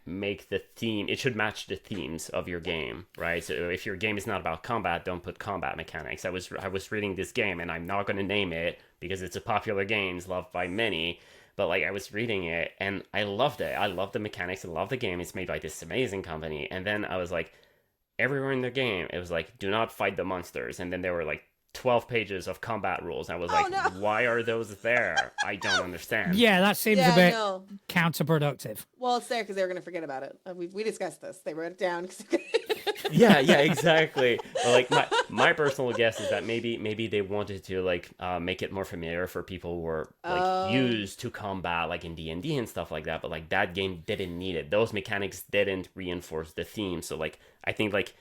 make the theme, it should match the themes of your game, right? So if your game is not about combat, don't put combat mechanics. I was reading this game, and I'm not going to name it because it's a popular game, it's loved by many, but like, I was reading it and I loved it. I love the mechanics, I love the game, it's made by this amazing company. And then I was like, everywhere in the game it was like, do not fight the monsters, and then there were like 12 pages of combat rules. I was why are those there? I don't understand. Yeah, that seems a bit counterproductive. Well, it's there because they were going to forget about it. We discussed this. They wrote it down. yeah, exactly. But like, my personal guess is that maybe they wanted to like make it more familiar for people who were like used to combat, like in D&D and stuff like that. But like, that game didn't need it. Those mechanics didn't reinforce the theme. So like, I think like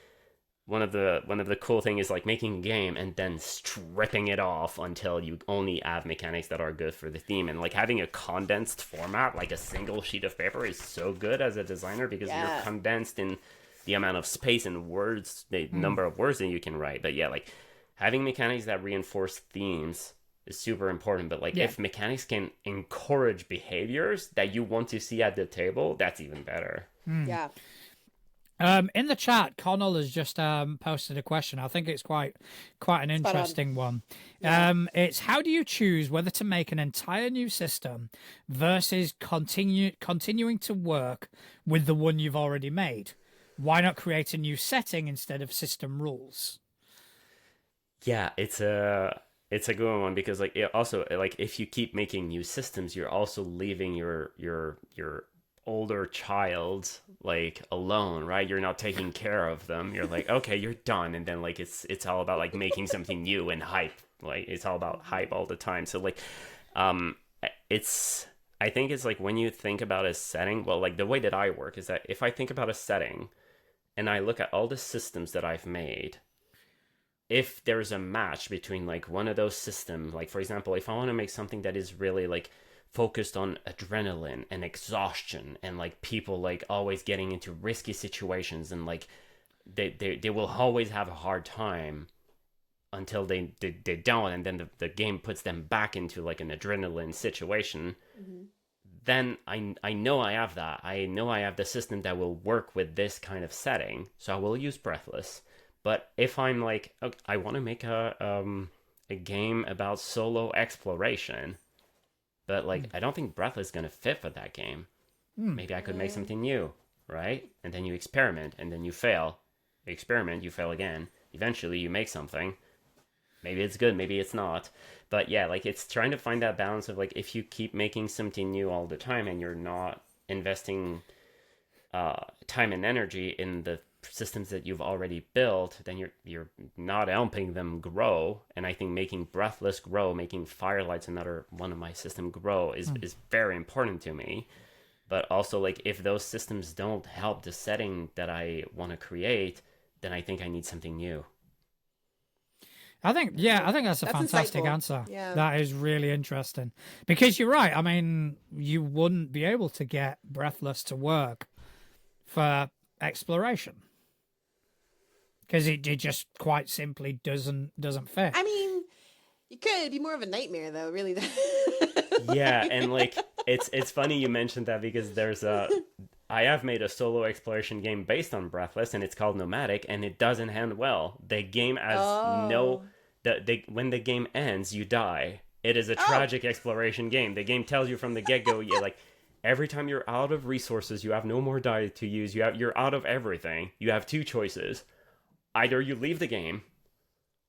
one of the cool thing is like making a game and then stripping it off until you only have mechanics that are good for the theme. And like, having a condensed format, like a single sheet of paper, is so good as a designer, because you're condensed in the amount of space and words, the number of words that you can write. But yeah, like, having mechanics that reinforce themes is super important. But like, if mechanics can encourage behaviors that you want to see at the table, that's even better. Yeah. In the chat, Connell has just posted a question. I think it's quite an interesting one. Yeah. It's, how do you choose whether to make an entire new system versus continuing to work with the one you've already made? Why not create a new setting instead of system rules? Yeah, it's a good one, because like, it also, like, if you keep making new systems, you're also leaving your older child like alone, right? You're not taking care of them. You're like, okay, you're done, and then like, it's all about like making something new and hype. Like, it's all about hype all the time. So like, I think it's like, when you think about a setting, well, like, the way that I work is that if I think about a setting and I look at all the systems that I've made, if there's a match between like one of those systems, like for example, if I want to make something that is really like focused on adrenaline and exhaustion, and like people like always getting into risky situations, and like they will always have a hard time until they don't, and then the game puts them back into like an adrenaline situation. Then I know I have that. I know I have the system that will work with this kind of setting, so I will use Breathless. But if I'm like, okay, I want to make a game about solo exploration, but like, I don't think Breathless is gonna fit for that game. Maybe I could make something new, right? And then you experiment, and then you fail. You experiment, you fail again. Eventually, you make something. Maybe it's good, maybe it's not. But yeah, like, it's trying to find that balance of like, if you keep making something new all the time and you're not investing time and energy in the systems that you've already built, then you're not helping them grow. And I think making Breathless grow, making Firelights, another one of my system, grow is very important to me. But also, like, if those systems don't help the setting that I want to create, then I think I need something new. I think that's a fantastic insightful. answer. Yeah. That is really interesting, because you're right. I mean, you wouldn't be able to get Breathless to work for exploration, because it just quite simply doesn't fit. I mean, you could. It'd be more of a nightmare, though, really. Yeah, and like, it's funny you mentioned that, because I have made a solo exploration game based on Breathless, and it's called Nomadic, and it doesn't end well. The game has when the game ends, you die. It is a tragic exploration game. The game tells you from the get-go, you're like, every time you're out of resources, you have no more die to use, you're out of everything, you have two choices. Either you leave the game,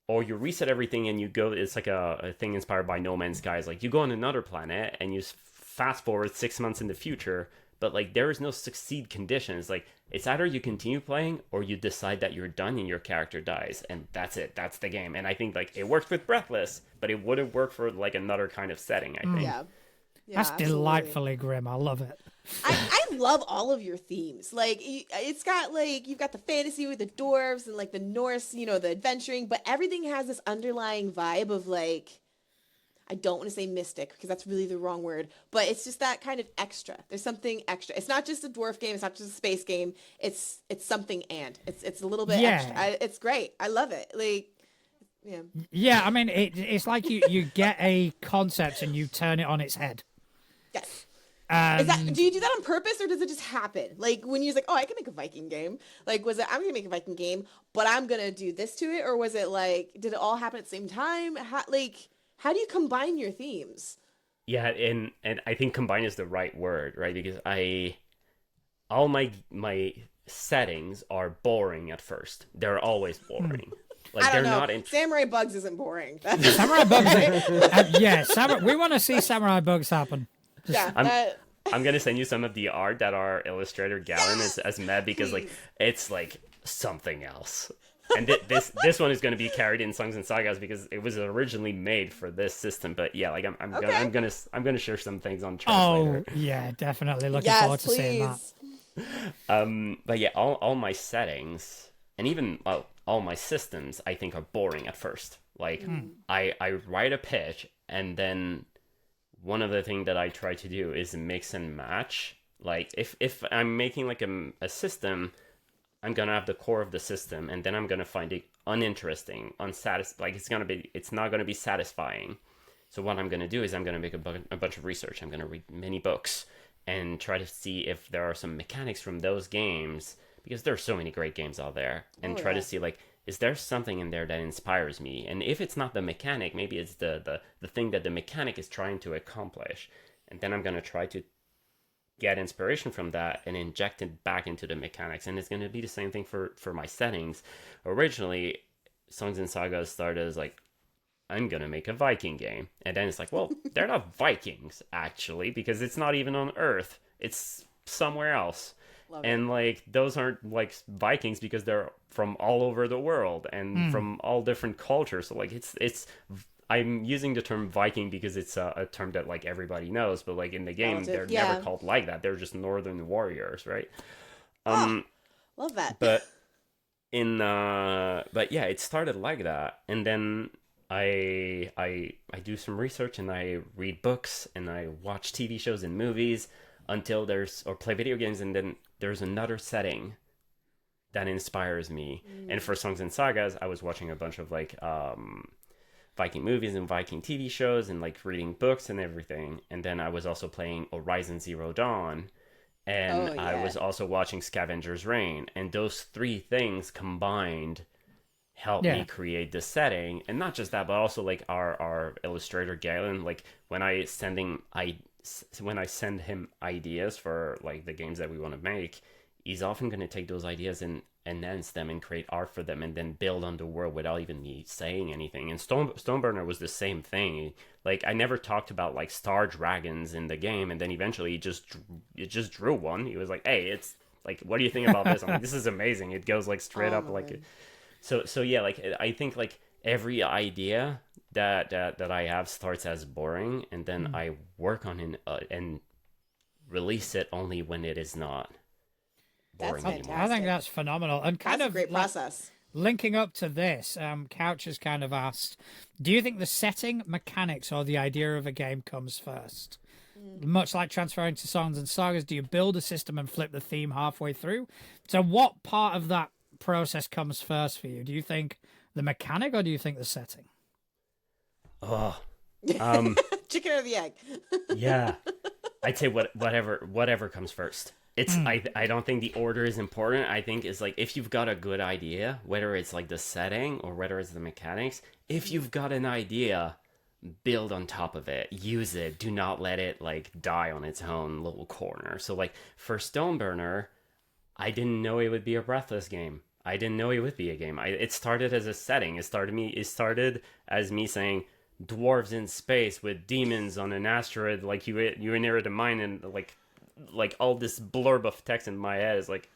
or you reset everything and you go. It's like a thing inspired by No Man's Sky. It's like you go on another planet and you fast forward 6 months in the future, but like there is no succeed conditions. Like it's either you continue playing or you decide that you're done and your character dies, and that's it. That's the game. And I think like it worked with Breathless, but it wouldn't work for like another kind of setting, I think. Yeah. That's absolutely. delightfully grim. I love it. I love all of your themes. Like it's got like you've got the fantasy with the dwarves and like the Norse, you know, the adventuring, but everything has this underlying vibe of like, I don't want to say mystic because that's really the wrong word, but it's just that kind of extra. There's something extra. It's not just a dwarf game. It's not just a space game. It's something, and it's a little bit extra. It's great. I love it. Like, yeah. Yeah, I mean, it's like you get a concept and you turn it on its head. Yes. Do you do that on purpose, or does it just happen? Like when you're like, oh, I can make a Viking game. Like, was it I'm gonna make a Viking game, but I'm gonna do this to it, or was it like, did it all happen at the same time? How do you combine your themes? Yeah, and I think combine is the right word, right? Because all my settings are boring at first. They're always boring. Like, I don't they're know. not Samurai Bugs isn't boring. Samurai Bugs. We want to see Samurai Bugs happen. I'm gonna send you some of the art that our illustrator Galen has made, because like it's like something else. And this one is going to be carried in Songs and Sagas because it was originally made for this system. But yeah, like I'm gonna share some things on chat later. Yeah, definitely looking forward to seeing that. But yeah, all my settings and even all my systems, I think, are boring at first. Like I write a pitch, and then one of the things that I try to do is mix and match. Like if I'm making like a system, I'm gonna have the core of the system, and then I'm gonna find it uninteresting, like it's not gonna be satisfying. So what I'm gonna do is I'm gonna make a bunch of research. I'm gonna read many books and try to see if there are some mechanics from those games, because there are so many great games out there, and try to see like, is there something in there that inspires me? And if it's not the mechanic, maybe it's the thing that the mechanic is trying to accomplish, and then I'm gonna try to get inspiration from that and inject it back into the mechanics. And it's going to be the same thing for my settings. Originally, Songs and Sagas started as like, I'm going to make a Viking game. And then it's like, well, they're not Vikings, actually, because it's not even on Earth. It's somewhere else. And like, those aren't like Vikings because they're from all over the world and from all different cultures. So like, it's I'm using the term Viking because it's a term that like everybody knows, but like in the game, they're never called like that. They're just Northern warriors, right? Love that. But yeah, it started like that, and then I do some research and I read books and I watch TV shows and movies or play video games, and then there's another setting that inspires me. And for Songs and Sagas, I was watching a bunch of like Viking movies and Viking TV shows and like reading books and everything. And then I was also playing Horizon Zero Dawn, and I was also watching Scavenger's Reign, and those three things combined helped me create this setting. And not just that, but also like our illustrator Galen, like when I send him ideas for like the games that we want to make, he's often going to take those ideas and enhance them and create art for them, and then build on the world without even me saying anything. And Stoneburner was the same thing. Like I never talked about like star dragons in the game, and then eventually it just drew one. He was like, "Hey, it's like, what do you think about this?" I'm like, "This is amazing." It goes like straight up like. So yeah, like I think like every idea that I have starts as boring, and then I work on it and release it only when it is not boring anymore. I think that's phenomenal, and kind that's of a great process. Linking up to this, Couch has kind of asked, do you think the setting, mechanics, or the idea of a game comes first? Much like transferring to Songs and Sagas, do you build a system and flip the theme halfway through? So what part of that process comes first for you? Do you think the mechanic, or do you think the setting? Chicken or the egg? Yeah, I'd say whatever comes first. It's I don't think the order is important. I think it's like, if you've got a good idea, whether it's like the setting or whether it's the mechanics, if you've got an idea, build on top of it, use it, do not let it like die on its own little corner. So like for Stoneburner, I didn't know it would be a Breathless game. I didn't know it would be a game. It started as a setting. It started as me saying dwarves in space with demons on an asteroid. Like you inherit a mine, and like all this blurb of text in my head is like,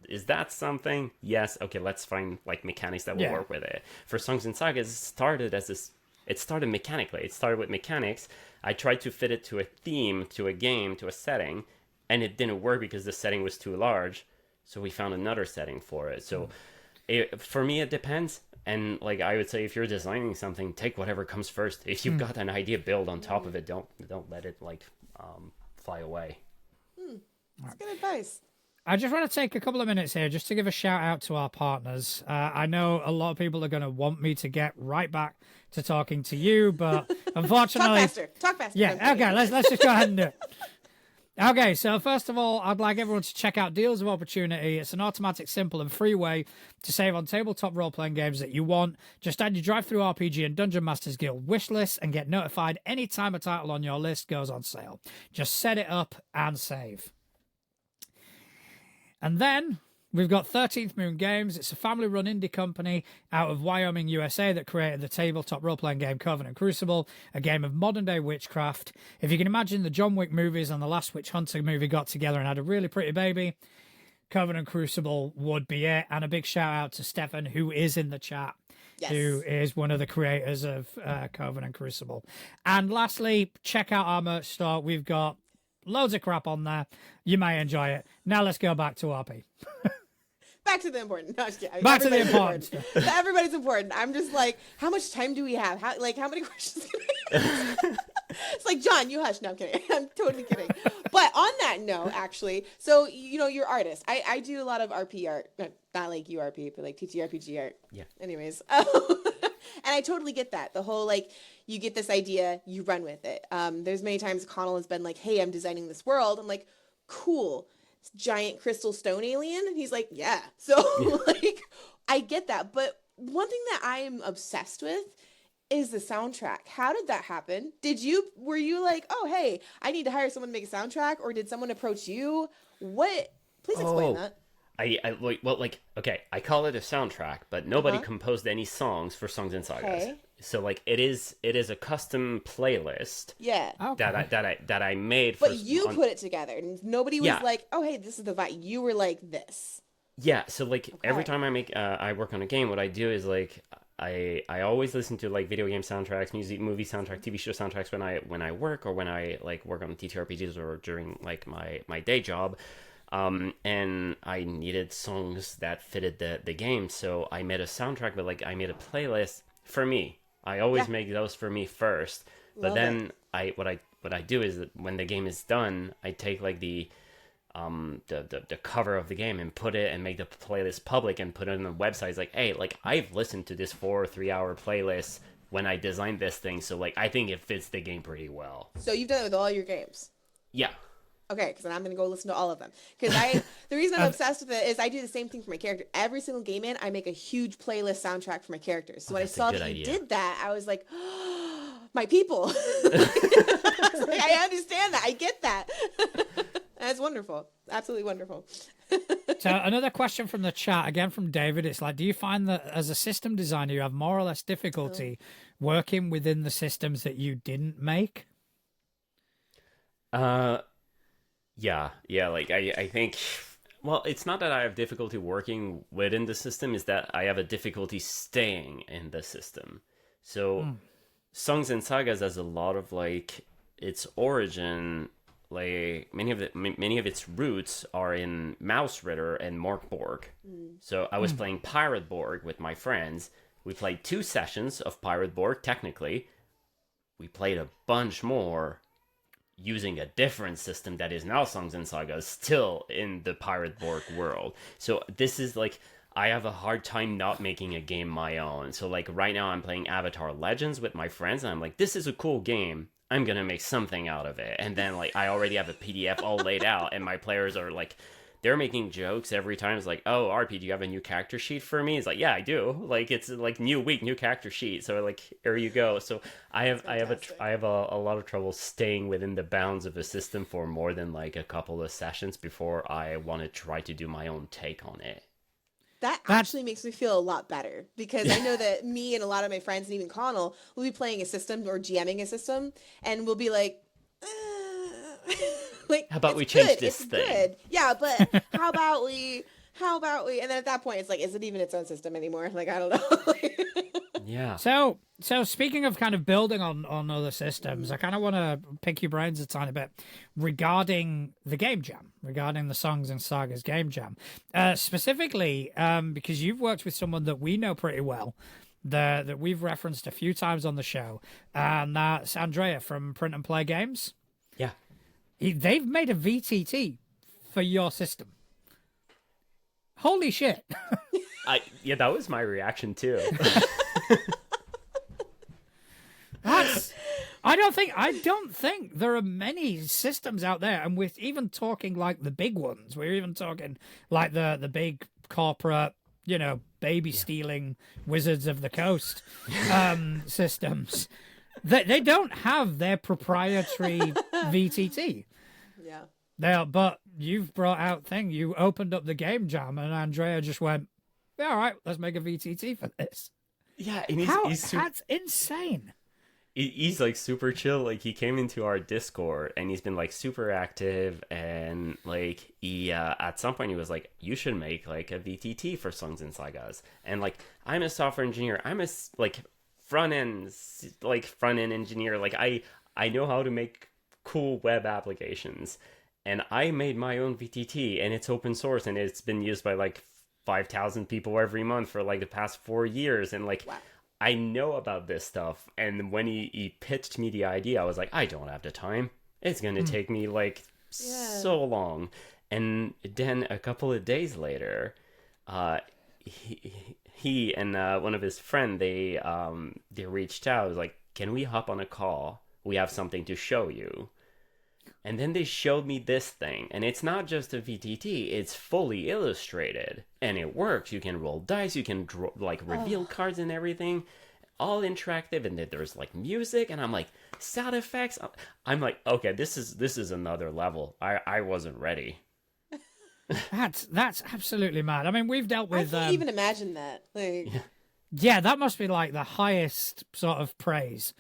is that something? Yes. Okay, let's find like mechanics that will work with it. For Songs and Sagas, it started mechanically. It started with mechanics. I tried to fit it to a theme, to a game, to a setting, and it didn't work because the setting was too large. So we found another setting for it. So for me, it depends. And like I would say, if you're designing something, take whatever comes first. If you've got an idea, build on top of it. Don't let it like fly away. That's good advice. I just want to take a couple of minutes here just to give a shout out to our partners. I know a lot of people are going to want me to get right back to talking to you, but unfortunately, Talk faster. Yeah, okay, let's just go ahead and do it. Okay, so first of all, I'd like everyone to check out Deals of Opportunity. It's an automatic, simple, and free way to save on tabletop role-playing games that you want. Just add your Drive-Thru RPG and Dungeon Masters Guild wish list and get notified anytime a title on your list goes on sale. Just set it up and save. And then we've got 13th Moon Games. It's a family-run indie company out of Wyoming, USA that created the tabletop role-playing game Covenant Crucible, a game of modern-day witchcraft. If you can imagine the John Wick movies and the Last Witch Hunter movie got together and had a really pretty baby, Covenant Crucible would be it. And a big shout-out to Stefan, who is in the chat, who is one of the creators of Covenant Crucible. And lastly, check out our merch store. We've got loads of crap on there. You may enjoy it. Now let's go back to RP. Back to the important. No, I'm just kidding. Back to the important. Everybody's important. I'm just like, how much time do we have? How many questions can we have? It's like, John, you hush. No, I'm kidding. I'm totally kidding. But on that note, actually, so, you're artists. I do a lot of RP art. Not like URP, but like TTRPG art. Yeah. Anyways. And I totally get that. The whole, like, you get this idea, you run with it. There's many times Connell has been like, hey, I'm designing this world. I'm like, cool. Giant crystal stone alien. And he's like, yeah. So, like, I get that. But one thing that I am obsessed with is the soundtrack. How did that happen? Were you like, oh, hey, I need to hire someone to make a soundtrack? Or did someone approach you? What? Please explain that. Okay, I call it a soundtrack, but nobody composed any songs for Songs and Sagas. Okay. So like it is a custom playlist. Yeah. Okay. that I made. But you put it together, and nobody was like, "Oh, hey, this is the vibe." You were like this. Yeah. So like every time I work on a game, what I do is like I always listen to like video game soundtracks, music, movie soundtrack, TV show soundtracks when I work or when I like work on TTRPGs or during like my day job. And I needed songs that fitted the game, so I made a soundtrack, but like I made a playlist for me. I always make those for me first, but then what I do is that when the game is done, I take like the cover of the game and put it and make the playlist public and put it on the website. It's like, hey, like I've listened to this 4 or 3 hour playlist when I designed this thing, so like I think it fits the game pretty well. So you've done it with all your games. Yeah. Okay, because then I'm going to go listen to all of them. Because the reason I'm obsessed with it is I do the same thing for my character. Every single game I make a huge playlist soundtrack for my characters. So when I saw that you did that, I was like, oh, my people. I understand that. I get that. That's wonderful. Absolutely wonderful. So another question from the chat, again from David. It's like, do you find that as a system designer, you have more or less difficulty working within the systems that you didn't make? Yeah, like I think, well, it's not that I have difficulty working within the system, is that I have a difficulty staying in the system. So Songs and Sagas has a lot of like its origin, like many of its roots are in Mouse Ritter and Morkborg. So I was playing Pirate Borg with my friends. We played 2 sessions of Pirate Borg, technically. We played a bunch more using a different system that is now Songs and Sagas, still in the Pirate Borg world. So this is like, I have a hard time not making a game my own. So like right now I'm playing Avatar Legends with my friends, and I'm like, this is a cool game. I'm gonna make something out of it. And then like I already have a PDF all laid out, and my players are like, they're making jokes every time. It's like, oh, RP, do you have a new character sheet for me? It's like, yeah, I do. Like, it's like new week, new character sheet. So like, here you go. So I have a lot of trouble staying within the bounds of a system for more than like a couple of sessions before I want to try to do my own take on it. That actually makes me feel a lot better, because I know that me and a lot of my friends and even Connell will be playing a system or GMing a system, and we'll be like, like, how about it's we change good, this it's thing? good. Yeah, but how about we, and then at that point, it's like, is it even its own system anymore? Like, I don't know. Yeah. So speaking of kind of building on other systems, I kind of want to pick your brains a tiny bit regarding the game jam, regarding the Songs and Sagas game jam, specifically because you've worked with someone that we know pretty well, that we've referenced a few times on the show, and that's Andrea from Print and Play Games. Yeah. They've made a VTT for your system. Holy shit. Yeah, that was my reaction too. I don't think there are many systems out there, and we're even talking like the big ones. We're even talking like the big corporate, baby stealing Wizards of the Coast systems. They don't have their proprietary VTT. Yeah. But you've brought out thing. You opened up the game jam, and Andrea just went, "Yeah, all right, let's make a VTT for this." Yeah, and That's insane. He's like super chill. Like, he came into our Discord and he's been like super active, and like he at some point he was like, you should make like a VTT for Songs and Sagas. And like, I'm a software engineer, I'm a like front end engineer, like I know how to make cool web applications, and I made my own VTT, and it's open source, and it's been used by like 5,000 people every month for like the past 4 years. And like, wow. I know about this stuff. And when he pitched me the idea, I was like, I don't have the time. It's going to take me like so long. And then a couple of days later, he and one of his friends, they reached out. I was like, can we hop on a call? We have something to show you. And then they showed me this thing, and it's not just a VTT, it's fully illustrated, and it works. You can roll dice, you can draw, like reveal cards and everything, all interactive, and then there's like music, and I'm like, sound effects. I'm like, okay, this is another level. I wasn't ready. That's absolutely mad. I mean, we've dealt with. I can't even imagine that. Like, yeah, that must be like the highest sort of praise.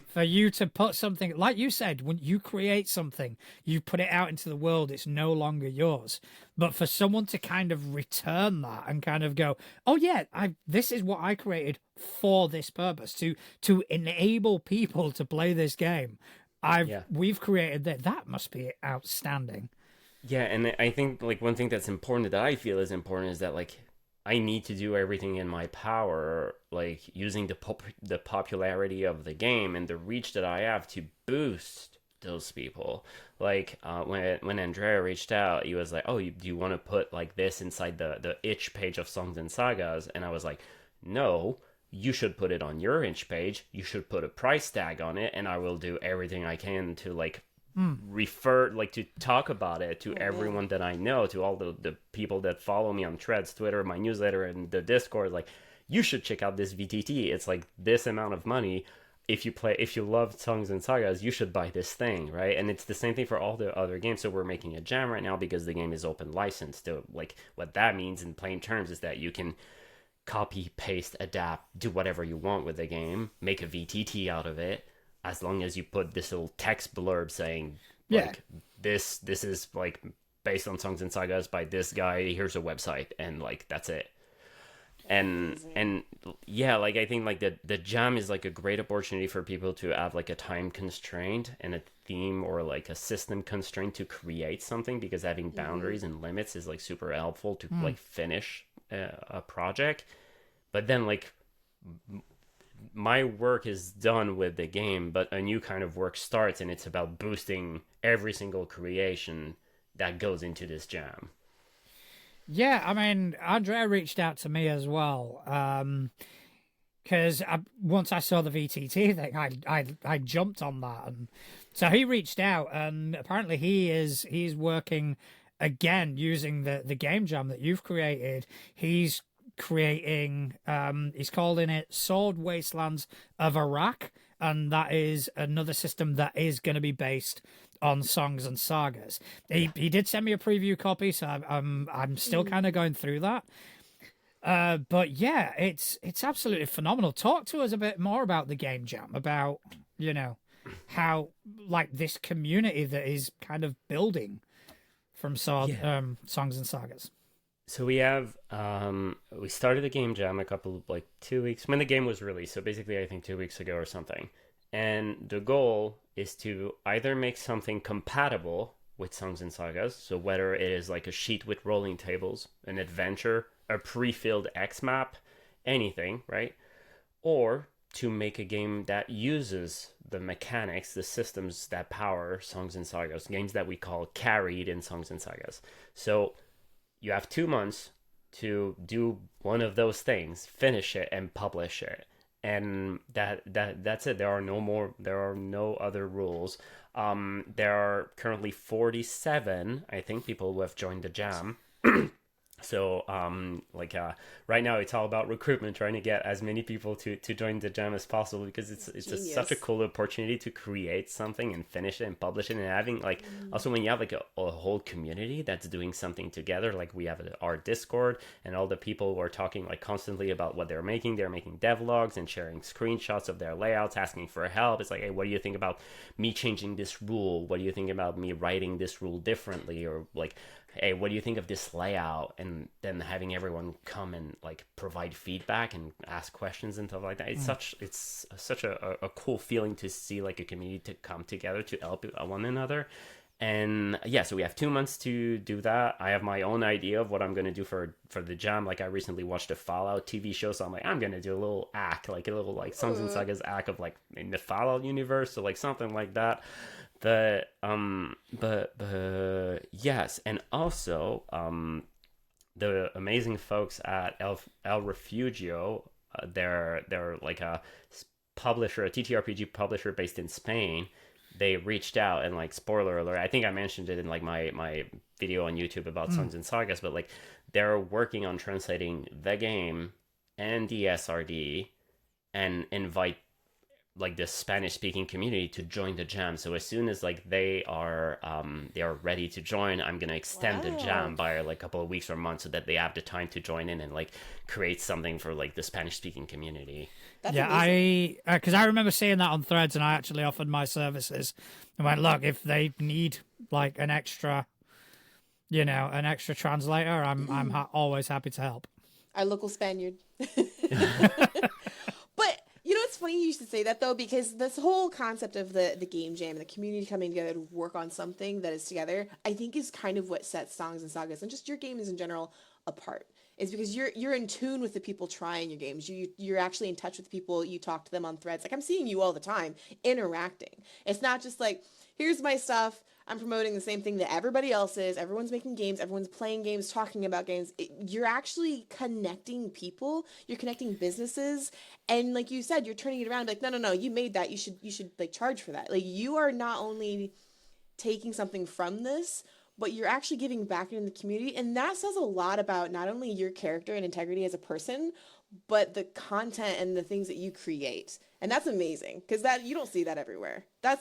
For you to put something, like you said, when you create something, you put it out into the world, it's no longer yours. But for someone to kind of return that and kind of go, oh yeah, this is what I created for this purpose, to enable people to play this game. We've created that must be outstanding. Yeah, and I think like one thing that's important, that I feel is important, is that like, I need to do everything in my power, like using the popularity of the game and the reach that I have to boost those people. Like when Andrea reached out, he was like, "Oh, do you want to put like this inside the itch page of Songs and Sagas?" And I was like, "No, you should put it on your itch page. You should put a price tag on it, and I will do everything I can to like." Refer, like, to talk about it to everyone that I know, to all the people that follow me on Threads, Twitter, my newsletter, and the Discord. Like, you should check out this VTT. It's like this amount of money. If you love Songs and Sagas, you should buy this thing, right? And it's the same thing for all the other games. So we're making a jam right now because the game is open licensed. So like, what that means in plain terms is that you can copy, paste, adapt, do whatever you want with the game, make a VTT out of it, as long as you put this little text blurb saying, like, this is, like, based on Songs and Sagas by this guy, here's a website, and, like, that's it. And yeah, like, I think, like, the jam is, like, a great opportunity for people to have, like, a time constraint and a theme or, like, a system constraint to create something, because having boundaries and limits is, like, super helpful to, like, finish a project. But then, like, my work is done with the game, but a new kind of work starts, and it's about boosting every single creation that goes into this jam. Yeah, I mean, Andrea reached out to me as well, because once I saw the VTT thing, I jumped on that, and so he reached out, and apparently he's working again, using the game jam that you've created, he's creating, he's calling it Sword Wastelands of Iraq, and that is another system that is going to be based on Songs and Sagas. He did send me a preview copy, so I'm still kind of going through that. But yeah, it's absolutely phenomenal. Talk to us a bit more about the game jam, about, you know, how like this community that is kind of building from Songs and Sagas. So we have we started the game jam a couple, like 2 weeks when the game was released. So basically, I think 2 weeks ago or something. And the goal is to either make something compatible with Songs and Sagas. So whether it is like a sheet with rolling tables, an adventure, a pre-filled X map, anything, right? Or to make a game that uses the mechanics, the systems that power Songs and Sagas, games that we call carried in Songs and Sagas. So you have 2 months to do one of those things, finish it, and publish it. And that's it. There are no other rules. There are currently 47, I think, people who have joined the jam. So, right now it's all about recruitment, trying to get as many people to join the jam as possible, because it's such a cool opportunity to create something and finish it and publish it, and having also when you have like a whole community that's doing something together, like we have our Discord and all the people who are talking like constantly about what they're making devlogs and sharing screenshots of their layouts, asking for help. It's like, hey, what do you think about me changing this rule? What do you think about me writing this rule differently? Or like, hey, what do you think of this layout? And then having everyone come and like provide feedback and ask questions and stuff like that. It's such a cool feeling to see like a community to come together to help one another. And yeah, so we have 2 months to do that. I have my own idea of what I'm going to do for the jam. Like I recently watched a Fallout TV show, so I'm like, I'm going to do a little act, like a little like Songs and Sagas act of like in the Fallout universe, so like something like that. But yes, and also the amazing folks at El Refugio, they're like a publisher, a TTRPG publisher based in Spain. They reached out, and like, spoiler alert, I think I mentioned it in like my video on YouTube about Songs and Sagas, but like they're working on translating the game and the SRD and invite like the Spanish speaking community to join the jam. So as soon as like they are ready to join, I'm gonna extend the jam by like a couple of weeks or months, so that they have the time to join in and like create something for like the Spanish speaking community. That's amazing. Because I remember seeing that on Threads, and I actually offered my services and went, look, if they need like an extra translator, I'm always happy to help. Our local Spaniard. But you know, it's funny you should say that though, because this whole concept of the game jam and the community coming together to work on something that is together, I think is kind of what sets Songs and Sagas and just your games in general apart. Is because you're in tune with the people trying your games. You're actually in touch with the people. You talk to them on Threads. Like, I'm seeing you all the time interacting. It's not just like, here's my stuff, I'm promoting the same thing that everybody else is. Everyone's making games. Everyone's playing games, talking about games. You're actually connecting people. You're connecting businesses. And like you said, you're turning it around. Like, no, you made that. You should like charge for that. Like, you are not only taking something from this, but you're actually giving back in the community. And that says a lot about not only your character and integrity as a person, but the content and the things that you create. And that's amazing, because that you don't see that everywhere. I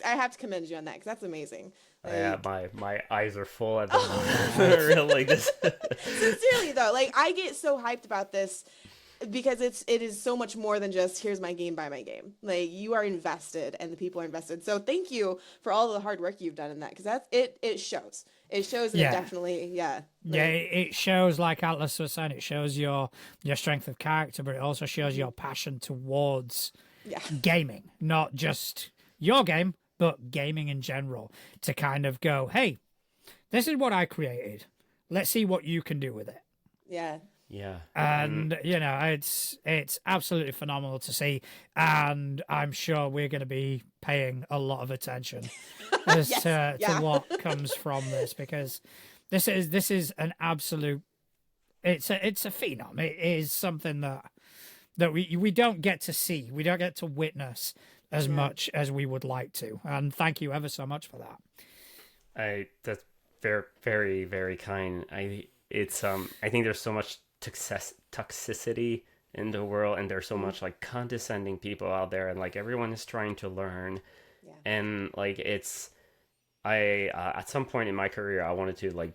have to commend you on that, because that's amazing. Like, yeah, my eyes are full at the moment. Really, like this. Sincerely though, like, I get so hyped about this because it is so much more than just, here's my game, buy my game. Like, you are invested and the people are invested. So thank you for all the hard work you've done in that, because it shows. It shows, and it definitely, it shows, like Atlas was saying, it shows your strength of character, but it also shows your passion towards gaming, not just your game, but gaming in general, to kind of go, hey, this is what I created. Let's see what you can do with it. Yeah. Yeah. And, you know, it's absolutely phenomenal to see. And I'm sure we're going to be paying a lot of attention as to what comes from this, because this is an absolute, it's a phenom. It is something that we don't get to see. We don't get to witness as much as we would like to. And thank you ever so much for that. very, very, very kind. I think there's so much toxicity in the world, and there's so much like condescending people out there, and like everyone is trying to learn, Yeah. and like I at some point in my career I wanted to like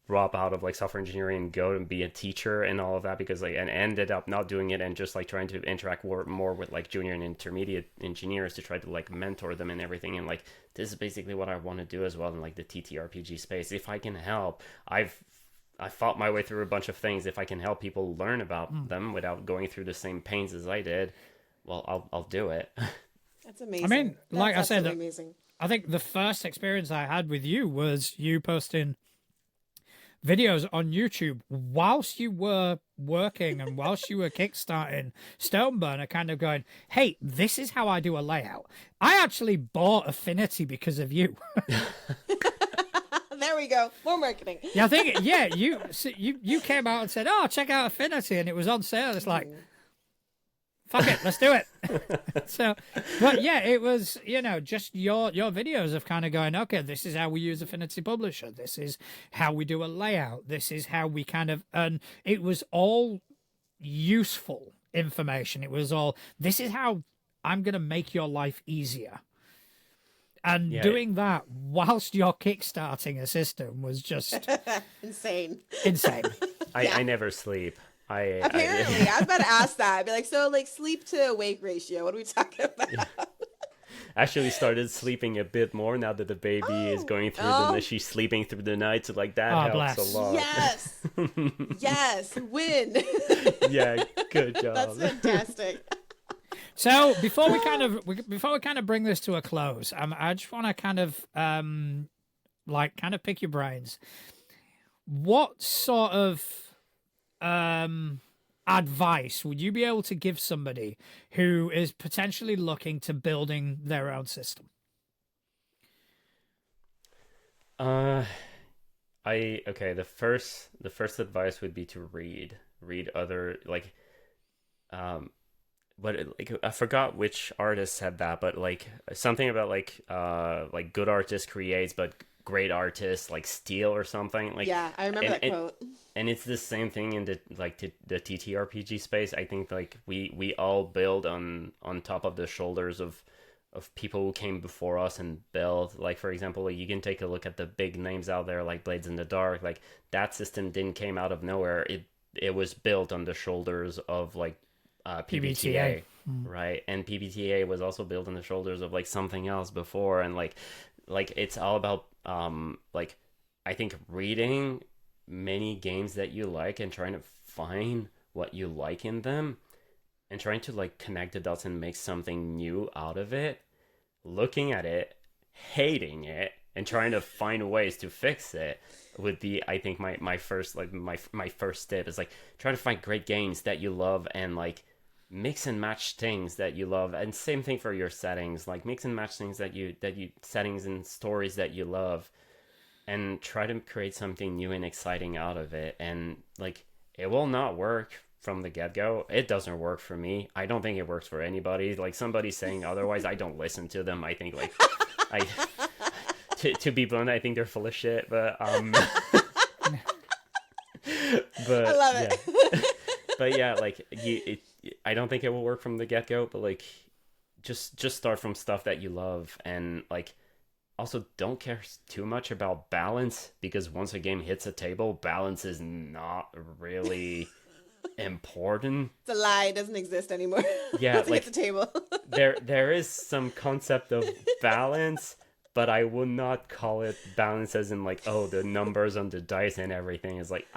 drop out of like software engineering and go and be a teacher and all of that, because like, and ended up not doing it and just like trying to interact more with like junior and intermediate engineers to try to like mentor them and everything. And like this is basically what I want to do as well in like the TTRPG space. If I can help, I fought my way through a bunch of things. If I can help people learn about them without going through the same pains as I did, well, I'll do it. That's amazing. I mean, like I said, amazing. I think the first experience I had with you was you posting videos on YouTube whilst you were working and whilst you were kickstarting Stoneburner, kind of going, hey, this is how I do a layout. I actually bought Affinity because of you. There we go. More marketing. Yeah, I think, yeah, you came out and said, oh, check out Affinity, and it was on sale. It's like, fuck it, let's do it. So, but yeah, it was, you know, just your videos of kind of going, okay, this is how we use Affinity Publisher. This is how we do a layout. This is how we kind of, and it was all useful information. It was all, this is how I'm going to make your life easier. And doing that whilst you're kickstarting a system was just insane. I never sleep. Apparently, I was about to ask that. I'd be like, so like sleep to wake ratio. What are we talking about? Yeah. Actually started sleeping a bit more now that the baby is going through she's sleeping through the night, so like that helps a lot. Yes. Yes. Win. Yeah, good job. That's fantastic. So before we kind of bring this to a close, I just want to kind of pick your brains. What sort of advice would you be able to give somebody who is potentially looking to building their own system? The first advice would be to read other like but like I forgot which artist said that, but like something about like good artist creates but great artists like steal or something. Like, yeah, I remember that quote. And it's the same thing in the TTRPG space. I think like we all build on top of the shoulders of people who came before us and built. Like, for example, like, you can take a look at the big names out there like Blades in the Dark. Like, that system didn't came out of nowhere. It was built on the shoulders of like PBTA. Right? And PBTA was also built on the shoulders of like something else before. And like it's all about like, I think reading many games that you like and trying to find what you like in them and trying to like connect the dots and make something new out of it, looking at it, hating it, and trying to find ways to fix it would be, I think, my first step is like trying to find great games that you love and like mix and match things that you love. And same thing for your settings, like mix and match things that you settings and stories that you love, and try to create something new and exciting out of it. And like, it will not work from the get-go. It doesn't work for me. I don't think it works for anybody. Like, somebody saying otherwise, I don't listen to them. I think like to be blunt, I think they're full of shit. But but I love it. But yeah, like I don't think it will work from the get-go. But like, just start from stuff that you love, and like, also don't care too much about balance, because once a game hits a table, balance is not really important. It's a lie. It doesn't exist anymore. Yeah, once like it hits the table. there is some concept of balance, but I would not call it balance as in like, oh, the numbers on the dice and everything is like,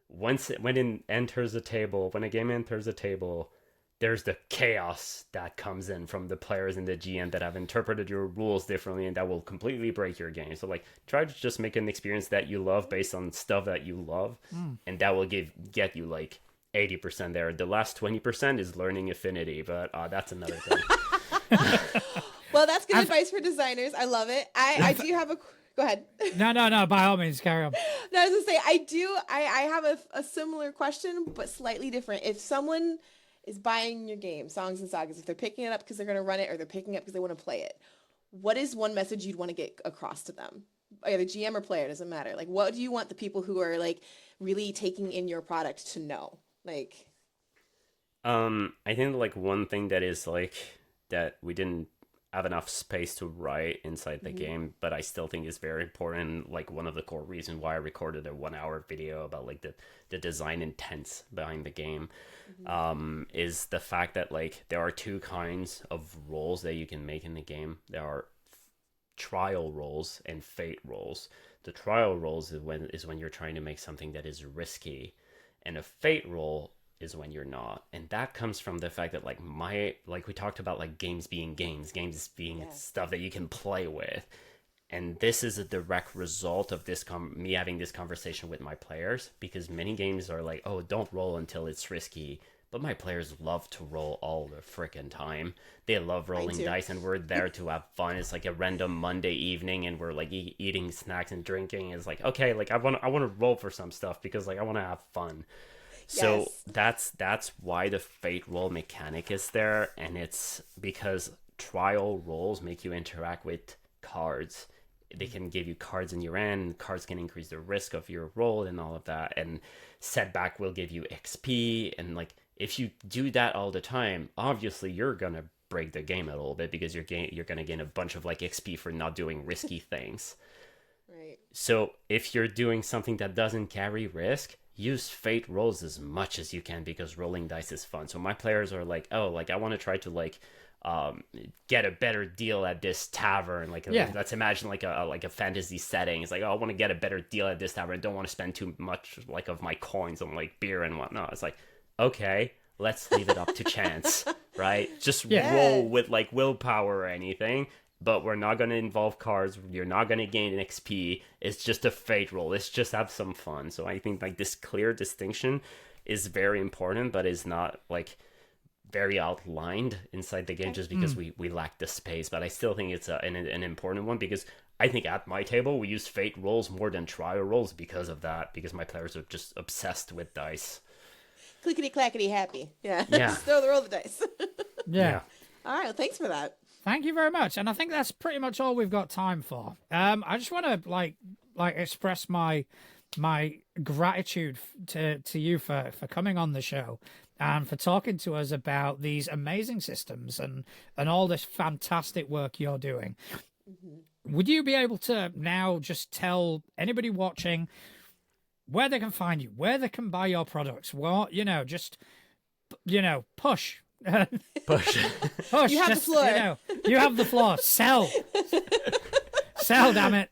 when it enters a table, when a game enters a table, there's the chaos that comes in from the players and the GM that have interpreted your rules differently, and that will completely break your game. So like, try to just make an experience that you love based on stuff that you love, and that will get you like 80% there. The last 20% is learning Affinity, but that's another thing. Well, that's good advice for designers. I love it. I do have a... Go ahead. No, by all means, carry on. No, I was going to say, I have a similar question, but slightly different. If someone is buying your game, Songs and Sagas, if they're picking it up because they're going to run it, or they're picking it up because they want to play it, what is one message you'd want to get across to them either GM or player, doesn't matter. Like, what do you want the people who are like really taking in your product to know? Like, I think like one thing that is like that we didn't have enough space to write inside the game, but I still think is very important. Like one of the core reasons why I recorded a 1 hour video about like the design intents behind the game, is the fact that like there are two kinds of roles that you can make in the game. There are trial roles and fate roles. The trial roles is when you're trying to make something that is risky, and a fate role is when you're not. And that comes from the fact that like we talked about like games being games being stuff that you can play with. And this is a direct result of this me having this conversation with my players, because many games are like, oh, don't roll until it's risky. But my players love to roll all the frickin' time. They love rolling dice, and we're there to have fun. It's like a random Monday evening, and we're like eating snacks and drinking. It's like, okay, like I want to roll for some stuff because like I want to have fun. So that's why the fate roll mechanic is there, and it's because trial rolls make you interact with cards. They can give you cards in your hand. Cards can increase the risk of your roll and all of that. And setback will give you XP. And like if you do that all the time, obviously you're gonna break the game a little bit, because you're gonna gain a bunch of like XP for not doing risky things. right. So if you're doing something that doesn't carry risk, use fate rolls as much as you can, because rolling dice is fun. So my players are like, oh, like I want to try to like get a better deal at this tavern. Like let's imagine like a fantasy setting. It's like, oh, I want to get a better deal at this tavern. I don't want to spend too much like of my coins on like beer and whatnot. It's like, okay, let's leave it up to chance, right? Just roll with like willpower or anything. But we're not going to involve cards. You're not going to gain an XP. It's just a fate roll. Let's just have some fun. So I think like this clear distinction is very important, but is not like very outlined inside the game just because we lack the space. But I still think it's an important one, because I think at my table we use fate rolls more than trial rolls because of that, because my players are just obsessed with dice. Clickety clackety happy. Yeah. Yeah. Just throw the roll the dice. Yeah. All right. Well, thanks for that. Thank you very much. And I think that's pretty much all we've got time for. I just want to like express my gratitude to you for coming on the show and for talking to us about these amazing systems and all this fantastic work you're doing. Would you be able to now just tell anybody watching where they can find you, where they can buy your products, what, just, push. Push. Push. You have the floor. You have the floor. Sell. Sell, damn it.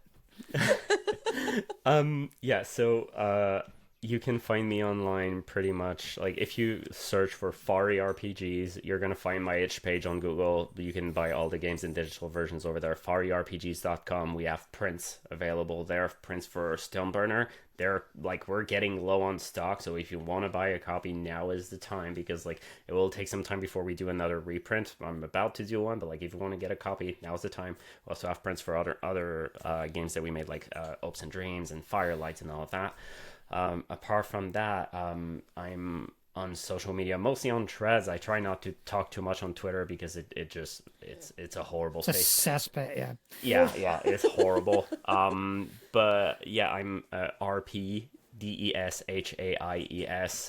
So you can find me online pretty much. Like if you search for Fari RPGs, you're gonna find my itch page on Google. You can buy all the games in digital versions over there. FariRPGs.com. We have prints available there. Prints for Stoneburner. They're like, we're getting low on stock, so if you want to buy a copy, now is the time, because like it will take some time before we do another reprint. I'm about to do one, but like if you want to get a copy, now's the time. We also have prints for other games that we made, like Hopes and Dreams and Firelight and all of that. Apart from that, I'm on social media, mostly on Threads. I try not to talk too much on Twitter because it's a horrible space. It's a cesspit, yeah, it's horrible. But yeah, I'm RP DESHAIES.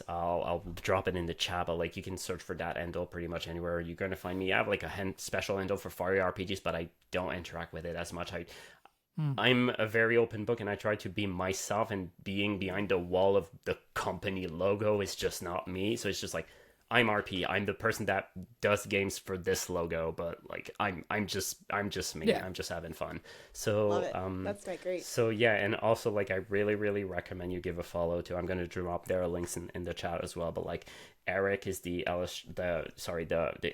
I'll drop it in the chat, but like you can search for that handle pretty much anywhere. You're gonna find me. I have like a special handle for Fari RPGs, but I don't interact with it as much. I'm a very open book, and I try to be myself, and being behind the wall of the company logo is just not me. So it's just like, I'm RP. I'm the person that does games for this logo, but like I'm just me. Yeah. I'm just having fun. So Love it. That's great. So yeah, and also like I really recommend you give a follow to. I'm gonna drop their links in the chat as well. But like Eric is the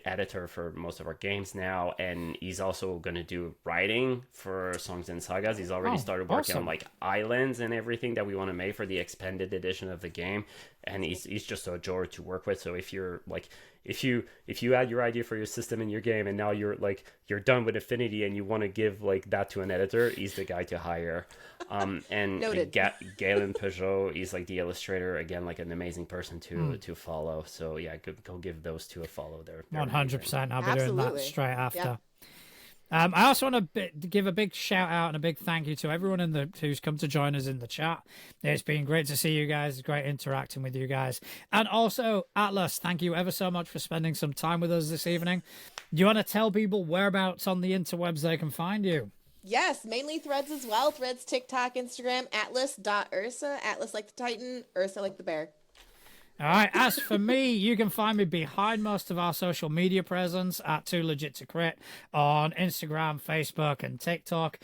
editor for most of our games now, and he's also gonna do writing for Songs and Sagas. He's already started working on like islands and everything that we want to make for the expanded edition of the game, and he's just a joy to work with. So if you're like, if you add your idea for your system in your game, and now you're done with Affinity and you want to give like that to an editor, he's the guy to hire. And Galen Peugeot, he's like the illustrator, again, like an amazing person to follow. So yeah, go give those two a follow. They're 100%. I'll be doing that straight after. I also want to give a big shout out and a big thank you to everyone who's come to join us in the chat. It's been great to see you guys. It's great interacting with you guys. And also, Atlas, thank you ever so much for spending some time with us this evening. Do you want to tell people whereabouts on the interwebs they can find you? Yes, mainly Threads as well. Threads, TikTok, Instagram, atlas.ursa. Atlas like the Titan, Ursa like the bear. All right. As for me, you can find me behind most of our social media presence at Too Legit to Crit on Instagram, Facebook, and TikTok.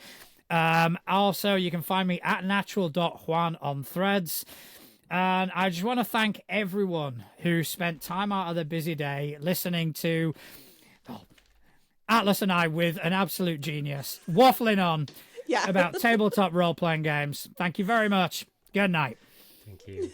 Also, you can find me at natural.juan on Threads. And I just want to thank everyone who spent time out of their busy day listening to Atlas and I with an absolute genius waffling on about tabletop role-playing games. Thank you very much. Good night. Thank you.